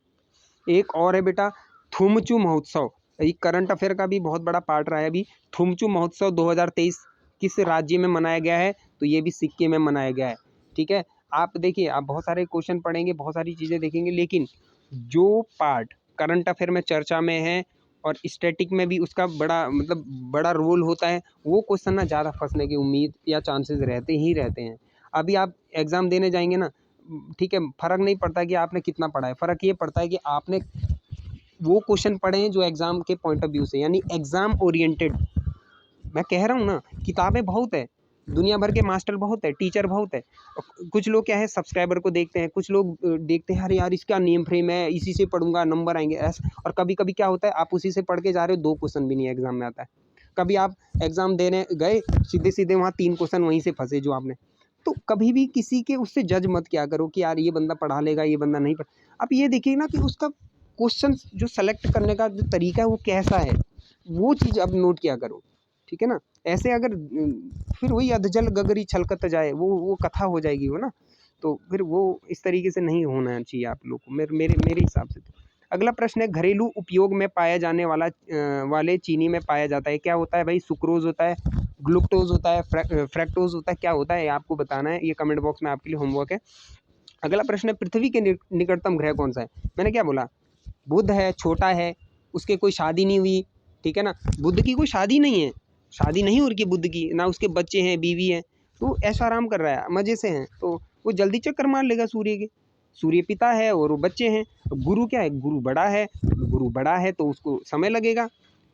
एक और है बेटा थुमचू महोत्सव, ये करंट अफेयर का भी बहुत बड़ा पार्ट रहा है अभी। थुमचू महोत्सव 2023 किस राज्य में मनाया गया है? तो ये भी सिक्किम में मनाया गया है, ठीक है। आप देखिए, आप बहुत सारे क्वेश्चन पढ़ेंगे, बहुत सारी चीज़ें देखेंगे, लेकिन जो पार्ट करंट अफेयर में चर्चा में है और स्टैटिक में भी उसका बड़ा रोल होता है, वो क्वेश्चन ना ज़्यादा फंसने की उम्मीद या चांसेस रहते हैं। अभी आप एग्ज़ाम देने जाएंगे ना, ठीक है, फ़र्क नहीं पड़ता कि आपने कितना पढ़ा है, फ़र्क ये पड़ता है कि आपने वो क्वेश्चन पढ़े हैं जो एग्ज़ाम के पॉइंट ऑफ व्यू से, यानी एग्ज़ाम ओरिएंटेड। मैं कह रहा हूँ ना, किताबें बहुत है, दुनिया भर के मास्टर बहुत है, टीचर बहुत है। कुछ लोग क्या है सब्सक्राइबर को देखते हैं, कुछ लोग देखते हैं अरे यार इसका नेम फ्रेम है, इसी से पढ़ूंगा नंबर आएंगे ऐसा। और कभी कभी क्या होता है, आप उसी से पढ़ के जा रहे हो, 2 क्वेश्चन भी नहीं एग्जाम में आता है। कभी आप एग्जाम देने गए, सीधे सीधे वहाँ 3 क्वेश्चन वहीं से फंसे जो आपने। तो कभी भी किसी के उससे जज मत क्या करो कि यार ये बंदा पढ़ा लेगा, ये बंदा नहीं पढ़। आप ये देखिए ना कि उसका क्वेश्चन जो सेलेक्ट करने का जो तरीका है वो कैसा है, वो चीज़ अब नोट किया करो, ठीक है ना। ऐसे अगर फिर वही अधजल गगरी छलकत जाए, वो कथा हो जाएगी वो ना। तो फिर वो इस तरीके से नहीं होना चाहिए आप लोग को, मेरे हिसाब से तो। अगला प्रश्न है घरेलू उपयोग में पाया जाने वाले चीनी में पाया जाता है, क्या होता है भाई? सुक्रोज होता है, ग्लूकोज होता है, फ्रैक्टोज होता है, क्या होता है? आपको बताना है, ये कमेंट बॉक्स में आपके लिए होमवर्क है। अगला प्रश्न है पृथ्वी के निकटतम ग्रह कौन सा है? मैंने क्या बोला? बुध है, छोटा है, उसके कोई शादी नहीं हुई, ठीक है ना। बुध की कोई शादी नहीं है, शादी नहीं हो रही बुध की, ना उसके बच्चे हैं, बीवी है, तो ऐसा आराम कर रहा है, मजे से हैं, तो वो जल्दी चक्कर मार लेगा सूर्य के। सूर्य पिता है और वो बच्चे हैं। गुरु क्या है? गुरु बड़ा है तो उसको समय लगेगा,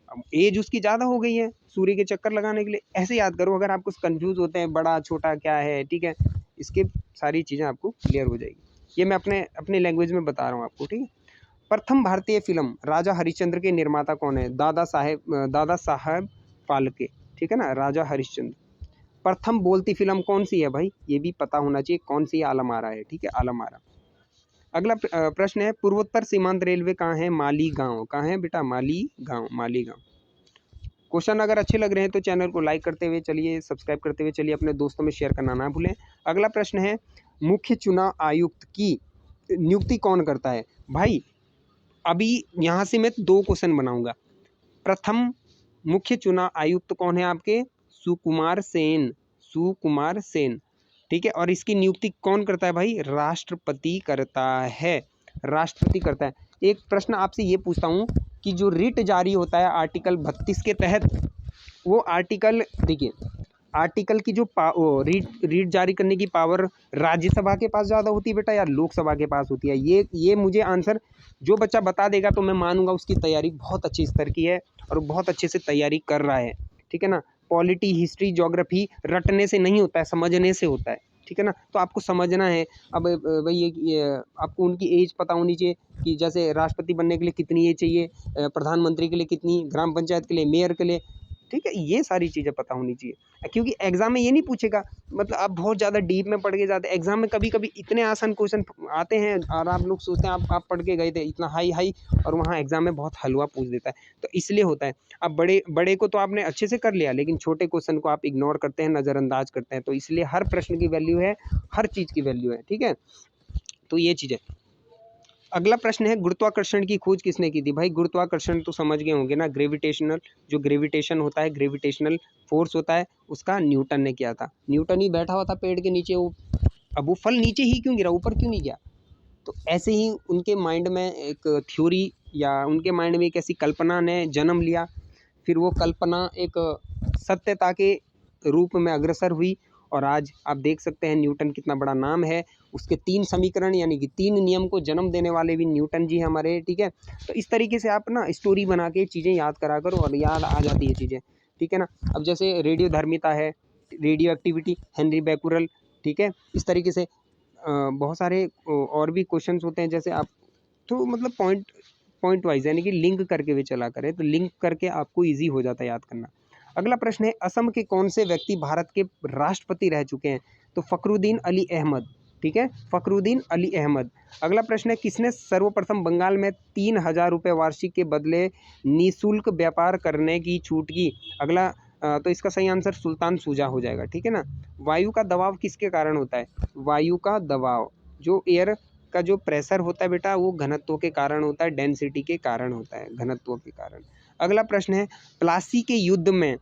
अब एज उसकी ज़्यादा हो गई है सूर्य के चक्कर लगाने के लिए। ऐसे याद करो, अगर आपको कंफ्यूज होते हैं बड़ा छोटा क्या है, ठीक है, इसके सारी चीज़ें आपको क्लियर हो जाएगी। ये मैं अपने लैंग्वेज में बता रहा हूँ आपको, ठीक है। प्रथम भारतीय फिल्म राजा हरिश्चंद्र के निर्माता कौन है? दादा साहब फाल्के, ठीक है ना, राजा हरिश्चंद्र। प्रथम बोलती फिल्म कौन सी है भाई? ये भी पता होना चाहिए, कौन सी? आलम आरा है, ठीक है, आलम आरा। अगला प्रश्न है पूर्वोत्तर सीमांत रेलवे कहाँ है? मालीगांव। कहाँ है बेटा? मालीगांव। क्वेश्चन अगर अच्छे लग रहे हैं तो चैनल को लाइक करते हुए चलिए, सब्सक्राइब करते हुए चलिए, अपने दोस्तों में शेयर करना ना भूलें। अगला प्रश्न है मुख्य चुनाव आयुक्त की नियुक्ति कौन करता है? भाई अभी यहाँ से मैं 2 क्वेश्चन बनाऊंगा। प्रथम मुख्य चुनाव आयुक्त कौन है आपके? सुकुमार सेन, ठीक है। और इसकी नियुक्ति कौन करता है भाई? राष्ट्रपति करता है, राष्ट्रपति करता है। एक प्रश्न आपसे ये पूछता हूँ कि जो रिट जारी होता है आर्टिकल 32 के तहत, वो आर्टिकल देखिए, आर्टिकल की जो रीट जारी करने की पावर राज्यसभा के पास ज़्यादा होती है बेटा या लोकसभा के पास होती है? ये मुझे आंसर जो बच्चा बता देगा तो मैं मानूंगा उसकी तैयारी बहुत अच्छी स्तर की है और बहुत अच्छे से तैयारी कर रहा है, ठीक है ना। पॉलिटी, हिस्ट्री, ज्योग्राफी रटने से नहीं होता है, समझने से होता है, ठीक है ना। तो आपको समझना है। अब भाई ये आपको उनकी एज पता होनी चाहिए कि जैसे राष्ट्रपति बनने के लिए कितनी एज चाहिए, प्रधानमंत्री के लिए कितनी, ग्राम पंचायत के लिए, मेयर के लिए, ठीक है, ये सारी चीज़ें पता होनी चाहिए। क्योंकि एग्जाम में ये नहीं पूछेगा, मतलब आप बहुत ज़्यादा डीप में पढ़ के जाते हैं एग्जाम में, कभी कभी इतने आसान क्वेश्चन आते हैं और आप लोग सोचते हैं आप पढ़ के गए थे इतना हाई, और वहाँ एग्जाम में बहुत हलवा पूछ देता है, तो इसलिए होता है। अब बड़े को तो आपने अच्छे से कर लिया, लेकिन छोटे क्वेश्चन को आप इग्नोर करते हैं, नज़रअंदाज करते हैं, तो इसलिए हर प्रश्न की वैल्यू है, हर चीज़ की वैल्यू है, ठीक है। तो ये चीज़ है। अगला प्रश्न है गुरुत्वाकर्षण की खोज किसने की थी? भाई गुरुत्वाकर्षण तो समझ गए होंगे ना, जो ग्रेविटेशन होता है, ग्रेविटेशनल फोर्स होता है, उसका न्यूटन ने किया था। न्यूटन ही बैठा हुआ था पेड़ के नीचे, वो अब वो फल नीचे ही क्यों गिरा, ऊपर क्यों नहीं गया? तो ऐसे ही उनके माइंड में एक थ्योरी या उनके माइंड में एक ऐसी कल्पना ने जन्म लिया, फिर वो कल्पना एक सत्यता के रूप में अग्रसर हुई, और आज आप देख सकते हैं न्यूटन कितना बड़ा नाम है। उसके 3 समीकरण यानी कि 3 नियम को जन्म देने वाले भी न्यूटन जी हमारे, ठीक है। तो इस तरीके से आप ना स्टोरी बना के चीज़ें याद करा करो और याद आ जाती है चीज़ें, ठीक है ना। अब जैसे रेडियो धर्मिता है, रेडियो एक्टिविटी, हेनरी बैकुरल, ठीक है, इस तरीके से बहुत सारे और भी क्वेश्चंस होते हैं, जैसे आप तो मतलब पॉइंट पॉइंट वाइज यानी कि लिंक करके वे चला करें, तो लिंक करके आपको ईजी हो जाता है याद करना। अगला प्रश्न है, असम के कौन से व्यक्ति भारत के राष्ट्रपति रह चुके हैं? तो फखरुद्दीन अली अहमद, ठीक है, फखरुद्दीन अली अहमद। अगला प्रश्न है, किसने सर्वप्रथम बंगाल में 3000 रुपये वार्षिक के बदले निःशुल्क व्यापार करने की छूट की? अगला तो इसका सही आंसर सुल्तान शुजा हो जाएगा, ठीक है ना। वायु का दबाव किसके कारण होता है? वायु का दबाव, जो एयर का जो प्रेशर होता है बेटा, वो घनत्व के कारण होता है, डेंसिटी के कारण होता है, घनत्व के कारण। अगला प्रश्न है, प्लासी के युद्ध में,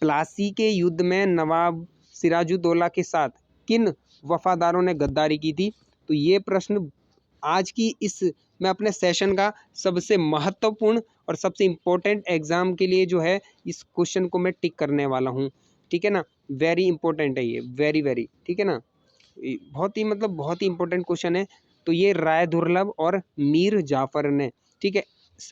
प्लासी के युद्ध में नवाब सिराजुद्दौला के साथ किन वफादारों ने गद्दारी की थी? तो ये प्रश्न आज की इस मैं अपने सेशन का सबसे महत्वपूर्ण और सबसे इम्पोर्टेंट एग्जाम के लिए जो है इस क्वेश्चन को मैं टिक करने वाला हूँ, ठीक है ना। वेरी इंपॉर्टेंट है ये, वेरी वेरी, ठीक है ना। बहुत ही मतलब बहुत ही इंपॉर्टेंट क्वेश्चन है। तो ये राय दुर्लभ और मीर जाफर ने, ठीक है।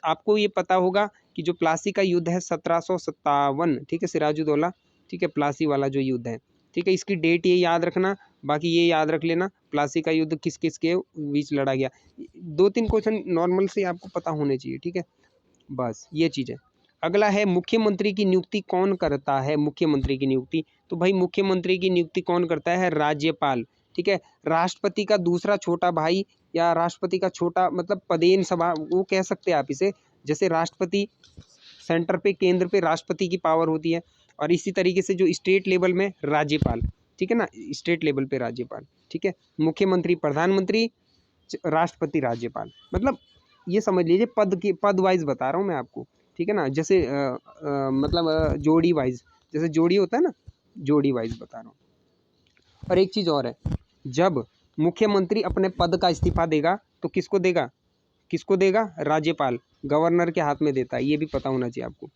आपको ये पता होगा कि जो प्लासी का युद्ध है 1757, ठीक है, सिराजुद्दौला, ठीक है, प्लासी वाला जो युद्ध है, ठीक है, इसकी डेट ये याद रखना। बाकी ये याद रख लेना प्लासी का युद्ध किस किस के बीच लड़ा गया। 2-3 क्वेश्चन नॉर्मल से आपको पता होने चाहिए, ठीक है, बस ये चीज़ है। अगला है, मुख्यमंत्री की नियुक्ति कौन करता है? मुख्यमंत्री की नियुक्ति, तो भाई मुख्यमंत्री की नियुक्ति कौन करता है? राज्यपाल, ठीक है। राष्ट्रपति का दूसरा छोटा भाई या राष्ट्रपति का छोटा मतलब पदेन सभा वो कह सकते हैं आप इसे। जैसे राष्ट्रपति सेंटर पे, केंद्र पे राष्ट्रपति की पावर होती है, और इसी तरीके से जो स्टेट लेवल में राज्यपाल, ठीक है ना, स्टेट लेवल पे राज्यपाल, ठीक है। मुख्यमंत्री प्रधानमंत्री, राष्ट्रपति राज्यपाल, मतलब ये समझ लीजिए पद की पद वाइज बता रहा हूँ मैं आपको, ठीक है ना। जैसे मतलब जोड़ी वाइज, जैसे जोड़ी होता है ना, जोड़ी वाइज बता रहा हूँ। और एक चीज़ और है, जब मुख्यमंत्री अपने पद का इस्तीफा देगा तो किसको देगा? किसको देगा? राज्यपाल, गवर्नर के हाथ में देता है, ये भी पता होना चाहिए आपको,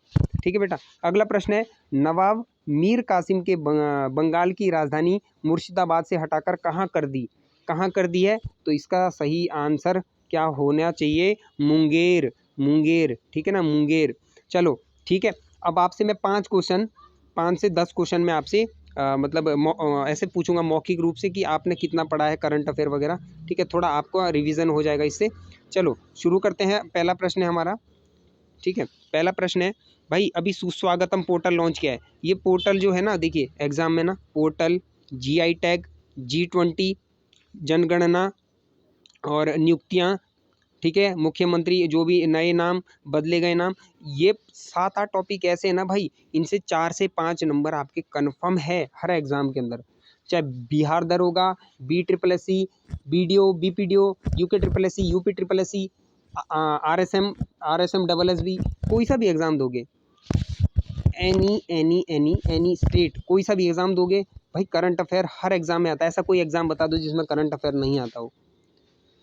ठीक है बेटा। अगला प्रश्न है, नवाब मीर कासिम के बंगाल की राजधानी मुर्शिदाबाद से हटाकर कहाँ कर दी? कहाँ कर दी है? तो इसका सही आंसर क्या होना चाहिए? मुंगेर, मुंगेर, ठीक है ना, मुंगेर। चलो ठीक है, अब आपसे मैं 5 से 10 क्वेश्चन में आपसे मतलब ऐसे पूछूंगा मौखिक रूप से कि आपने कितना पढ़ा है करंट अफेयर वगैरह, ठीक है, थोड़ा आपका रिवीजन हो जाएगा इससे। चलो शुरू करते हैं। पहला प्रश्न है हमारा, ठीक है, पहला प्रश्न है, भाई अभी सुस्वागतम पोर्टल लॉन्च किया है। ये पोर्टल जो है ना, देखिए एग्जाम में ना, पोर्टल, GI टैग, G20, जनगणना और नियुक्तियाँ, ठीक है, मुख्यमंत्री जो भी नए नाम, बदले गए नाम, ये 7-8 टॉपिक ऐसे हैं ना भाई, इनसे 4 से 5 नंबर आपके कन्फर्म है हर एग्जाम के अंदर। चाहे बिहार दरोगा, BSSC, BDO, BPDO, UK SSC, UP SSC, RSM, RSM SSB, कोई सा भी एग्ज़ाम दोगे, एनी स्टेट, कोई सा भी एग्ज़ाम दोगे भाई, करंट अफेयर हर एग्ज़ाम में आता है। ऐसा कोई एग्ज़ाम बता दो जिसमें करंट अफेयर नहीं आता हो।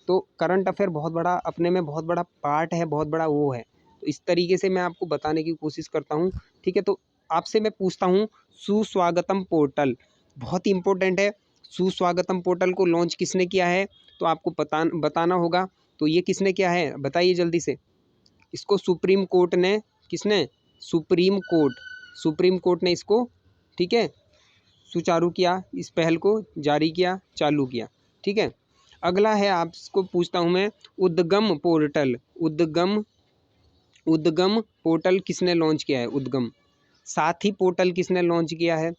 तो करंट अफेयर बहुत बड़ा अपने में बहुत बड़ा पार्ट है, बहुत बड़ा वो है। तो इस तरीके से मैं आपको बताने की कोशिश करता हूँ, ठीक है। तो आपसे मैं पूछता हूँ, सुस्वागतम पोर्टल बहुत ही इंपॉर्टेंट है। सुस्वागतम पोर्टल को लॉन्च किसने किया है? तो आपको बताना होगा। तो ये किसने किया है बताइए जल्दी से। इसको सुप्रीम कोर्ट ने, किसने? सुप्रीम कोर्ट ने इसको, ठीक है, सुचारू किया, इस पहल को जारी किया, चालू किया, ठीक है। अगला है, आपको पूछता हूं मैं, उद्गम पोर्टल, उद्गम पोर्टल किसने लॉन्च किया है? उद्गम। साथी पोर्टल किसने लॉन्च किया है?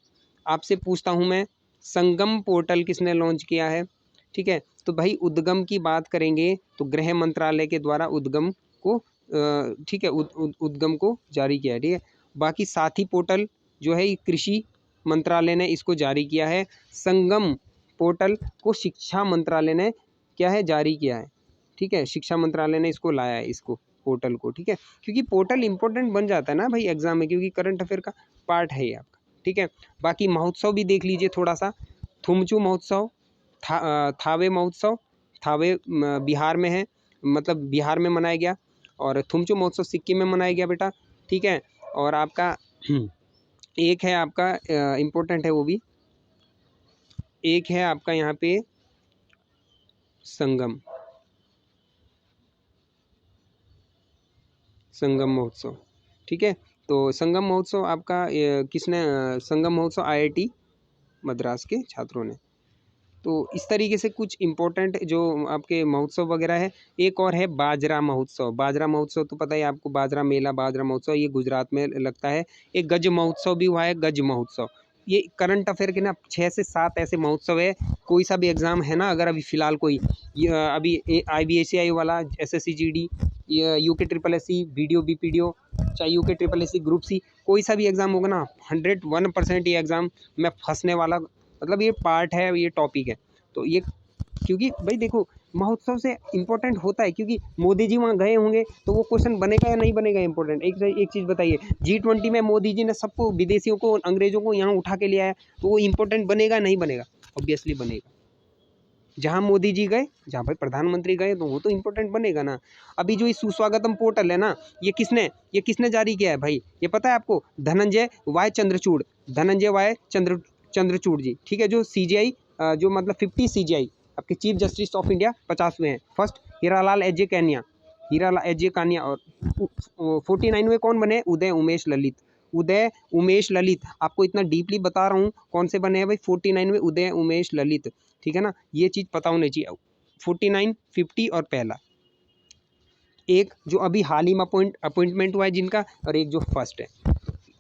आपसे पूछता हूं मैं, संगम पोर्टल किसने लॉन्च किया है? ठीक है, तो भाई उद्गम की बात करेंगे तो गृह मंत्रालय के द्वारा उद्गम को ठीक है, उद्गम को जारी किया है, ठीक है। बाकी साथी पोर्टल जो है कृषि मंत्रालय ने इसको जारी किया है। संगम पोर्टल को शिक्षा मंत्रालय ने क्या है, जारी किया है, ठीक है, शिक्षा मंत्रालय ने इसको लाया है, इसको पोर्टल को, ठीक है। क्योंकि पोर्टल इंपॉर्टेंट बन जाता है ना भाई एग्जाम में, क्योंकि करंट अफेयर का पार्ट है ये आपका, ठीक है। बाकी महोत्सव भी देख लीजिए थोड़ा सा, थुमचू महोत्सव, थावे महोत्सव, थावे बिहार में है, मतलब बिहार में मनाया गया, और थुमचू महोत्सव सिक्किम में मनाया गया बेटा, ठीक है। और आपका एक है आपका इम्पोर्टेंट है वो भी, एक है आपका यहाँ पे संगम महोत्सव, ठीक है। तो संगम महोत्सव आपका किसने संगम महोत्सव IIT मद्रास के छात्रों ने, तो इस तरीके से कुछ इम्पोर्टेंट जो आपके महोत्सव वगैरह है। एक और है बाजरा महोत्सव। बाजरा महोत्सव तो पता ही है आपको, बाजरा मेला, बाजरा महोत्सव, ये गुजरात में लगता है। एक गज महोत्सव भी हुआ है, गज महोत्सव। ये करंट अफेयर के ना 6 से 7 ऐसे महोत्सव है। कोई सा भी एग्जाम है ना, अगर अभी फिलहाल कोई अभी IBACI वाला, SSC GD, UK SSC, BDO BPDO, चाहे UK SSC ग्रुप सी, कोई सा भी एग्जाम होगा ना, 101% ये एग्जाम में फंसने वाला, मतलब ये पार्ट है, ये टॉपिक है। तो ये क्योंकि भाई देखो, महोत्सव से इम्पोर्टेंट होता है, क्योंकि मोदी जी वहाँ गए होंगे तो वो क्वेश्चन बनेगा या नहीं बनेगा इम्पोर्टेंट। एक चीज़ बताइए, G20 में मोदी जी ने सबको, विदेशियों को, अंग्रेजों को यहाँ उठा के लिया है, तो वो इम्पोर्टेंट बनेगा नहीं बनेगा? ऑब्वियसली बनेगा। जहाँ मोदी जी गए, जहाँ पर प्रधानमंत्री गए, तो वो तो इम्पोर्टेंट बनेगा ना। अभी जो ये सुस्वागतम पोर्टल है ना, ये किसने जारी किया है भाई? ये पता है आपको? धनंजय वाई चंद्रचूड़ जी, ठीक है, जो CGI, जो मतलब 50 CGI आपके चीफ जस्टिस ऑफ इंडिया 50वें हैं। फर्स्ट हीरालाल एजे कानिया, और 49वें कौन बने? उदय उमेश ललित। आपको इतना डीपली बता रहा हूँ कौन से बने हैं भाई, 49वें उदय उमेश ललित, ठीक है ना, ये चीज़ पता होनी चाहिए। 49, 50 और पहला, एक जो अभी हाल ही में अपॉइंटमेंट हुआ है जिनका, और एक जो फर्स्ट है।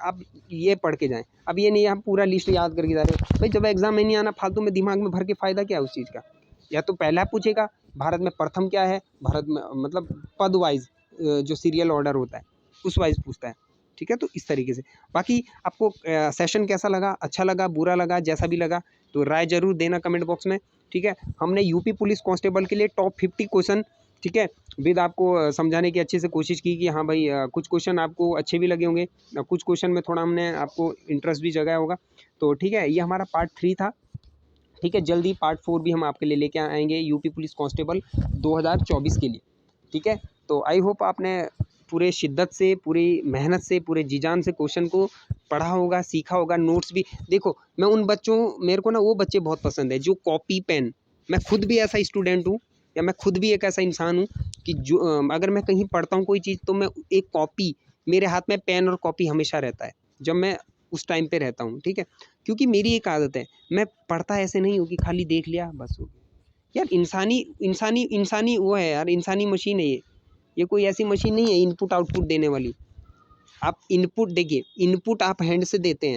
आप ये पढ़ के जाएं। अब ये नहीं आप पूरा लिस्ट याद करके जा रहे हो भाई, जब एग्जाम में नहीं आना, फालतू में दिमाग में भर के फ़ायदा क्या है उस चीज़ का? या तो पहला पूछेगा भारत में प्रथम क्या है, भारत में मतलब पद वाइज जो सीरियल ऑर्डर होता है उस वाइज पूछता है, ठीक है। तो इस तरीके से बाकी आपको सेशन कैसा लगा, अच्छा लगा, बुरा लगा, जैसा भी लगा, तो राय जरूर देना कमेंट बॉक्स में, ठीक है। हमने यूपी पुलिस कांस्टेबल के लिए टॉप 50 क्वेश्चन, ठीक है, विद आपको समझाने की अच्छे से कोशिश की कि हाँ भाई कुछ क्वेश्चन आपको अच्छे भी लगे होंगे, कुछ क्वेश्चन में थोड़ा हमने आपको इंटरेस्ट भी जगाया होगा। तो ठीक है, ये हमारा पार्ट 3 था, ठीक है। जल्दी पार्ट 4 भी हम आपके लिए लेके आएंगे यूपी पुलिस कांस्टेबल 2024 के लिए, ठीक है। तो आई होप आपने पूरे शिद्दत से, पूरी मेहनत से, पूरे जी जान से क्वेश्चन को पढ़ा होगा, सीखा होगा। नोट्स भी देखो, मैं उन बच्चों, मेरे को ना वो बच्चे बहुत पसंद है जो कॉपी पेन, मैं खुद भी ऐसा स्टूडेंट हूँ, या मैं खुद भी एक ऐसा इंसान हूँ कि जो अगर मैं कहीं पढ़ता हूँ कोई चीज़, तो मैं एक कॉपी, मेरे हाथ में पेन और कॉपी हमेशा रहता है जब मैं उस टाइम पे रहता हूँ, ठीक है। क्योंकि मेरी एक आदत है, मैं पढ़ता ऐसे नहीं हूँ कि खाली देख लिया बस हो गया। यार इंसानी वो है यार, इंसानी मशीन है ये कोई ऐसी मशीन नहीं है इनपुट आउटपुट देने वाली। आप इनपुट देखिए, इनपुट आप हैंड से देते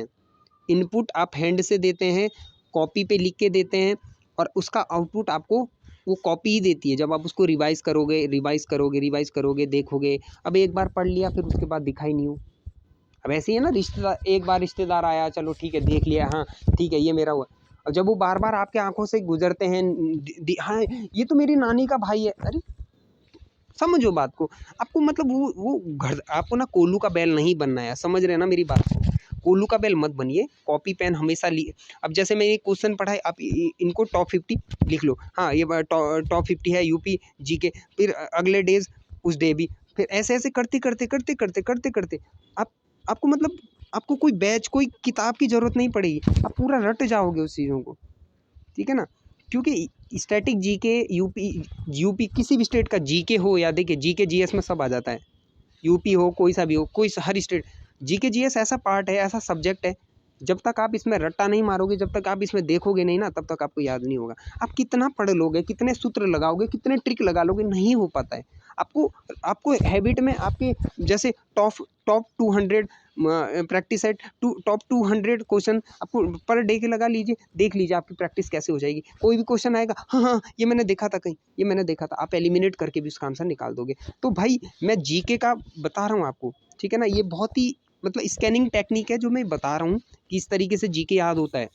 हैं, कॉपी पे लिख के देते हैं, और उसका आउटपुट आपको वो कॉपी ही देती है। जब आप उसको रिवाइज़ करोगे, देखोगे, अब एक बार पढ़ लिया फिर उसके बाद दिखा ही नहीं हो। अब ऐसे ही है ना, रिश्तेदार, एक बार रिश्तेदार आया, चलो ठीक है देख लिया, हाँ ठीक है ये मेरा हुआ। अब जब वो बार बार आपके आंखों से गुजरते हैं, हाँ ये तो मेरी नानी का भाई है, अरे समझो बात को। आपको मतलब वो घर, आपको ना कोल्लू का बैल नहीं बनना है, समझ रहे हैं ना मेरी बात को? कोल्लू का बैल मत बनिए, कॉपी पेन हमेशा लिए। अब जैसे मैं ये क्वेश्चन पढ़ा है, आप इनको टॉप 50 लिख लो, हाँ ये टॉप 50 है यूपी GK, फिर अगले डेज उस डे भी, फिर ऐसे ऐसे करते आप, आपको मतलब आपको कोई बैच, कोई किताब की ज़रूरत नहीं पड़ेगी, आप पूरा रट जाओगे उस चीज़ों को, ठीक है ना। क्योंकि स्टैटिक GK, यूपी किसी भी स्टेट का GK हो, या देखिए GK GS में सब आ जाता है, यूपी हो, कोई सा भी हो, हर स्टेट, GK GS ऐसा पार्ट है, ऐसा सब्जेक्ट है, जब तक आप इसमें रट्टा नहीं मारोगे, जब तक आप इसमें देखोगे नहीं ना, तब तक आपको याद नहीं होगा। आप कितना पढ़ लोगे, कितने सूत्र लगाओगे, कितने ट्रिक लगा लोगे, नहीं हो पाता है। आपको हैबिट में, आपके जैसे top 200 practice set, top 200 question आपको पर डे के लगा लीजिए, देख लीजिए आपकी प्रैक्टिस कैसे हो जाएगी। कोई भी क्वेश्चन आएगा, हाँ ये मैंने देखा था कहीं, ये मैंने देखा था, आप एलिमिनेट करके भी उसका आंसर निकाल दोगे। तो भाई मैं GK का बता रहा हूँ आपको, ठीक है ना, ये बहुत ही मतलब स्कैनिंग टेक्निक है जो मैं बता रहा हूँ कि इस तरीके से GK याद होता है।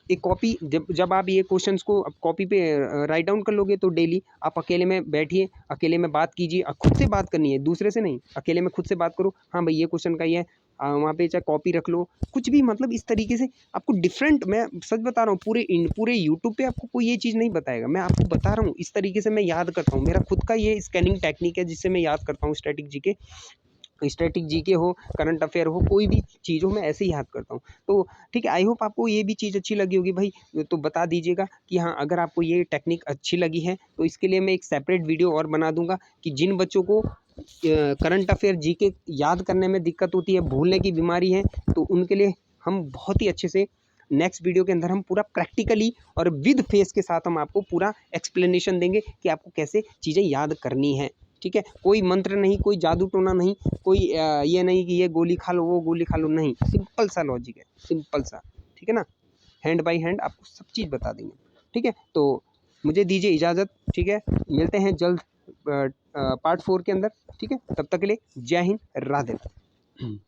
एक कॉपी, जब आप ये क्वेश्चंस को कॉपी पे राइट डाउन कर लोगे, तो डेली आप अकेले में बैठिए, अकेले में बात कीजिए, खुद से बात करनी है, दूसरे से नहीं, अकेले में खुद से बात करो, हाँ भाई ये क्वेश्चन का ये है, वहाँ पे चाहे कॉपी रख लो, कुछ भी, मतलब इस तरीके से आपको डिफरेंट, मैं सच बता रहा हूँ, पूरे यूट्यूब पे आपको कोई ये चीज़ नहीं बताएगा, मैं आपको बता रहा हूँ इस तरीके से मैं याद करता हूँ। मेरा खुद का ये स्कैनिंग टेक्निक है जिससे मैं याद करता हूँ स्टैटिक GK हो, करंट अफेयर हो, कोई भी चीज़ हो, मैं ऐसे ही याद करता हूँ। तो ठीक है, आई होप आपको ये भी चीज़ अच्छी लगी होगी भाई, तो बता दीजिएगा कि हाँ अगर आपको ये टेक्निक अच्छी लगी है, तो इसके लिए मैं एक सेपरेट वीडियो और बना दूंगा कि जिन बच्चों को करंट अफेयर GK याद करने में दिक्कत होती है, भूलने की बीमारी है, तो उनके लिए हम बहुत ही अच्छे से नेक्स्ट वीडियो के अंदर हम पूरा प्रैक्टिकली और विद फेस के साथ हम आपको पूरा एक्सप्लेनेशन देंगे कि आपको कैसे चीज़ें याद करनी है। ठीक है, कोई मंत्र नहीं, कोई जादू टोना नहीं, कोई ये नहीं कि ये गोली खा लो वो गोली खा लो, नहीं, सिंपल सा लॉजिक है, सिंपल सा। ठीक है ना, हैंड बाय हैंड आपको सब चीज़ बता देंगे। ठीक है, तो मुझे दीजिए इजाज़त। ठीक है, मिलते हैं जल्द पार्ट 4 के अंदर। ठीक है, तब तक के लिए जय हिंद, राधे राधे।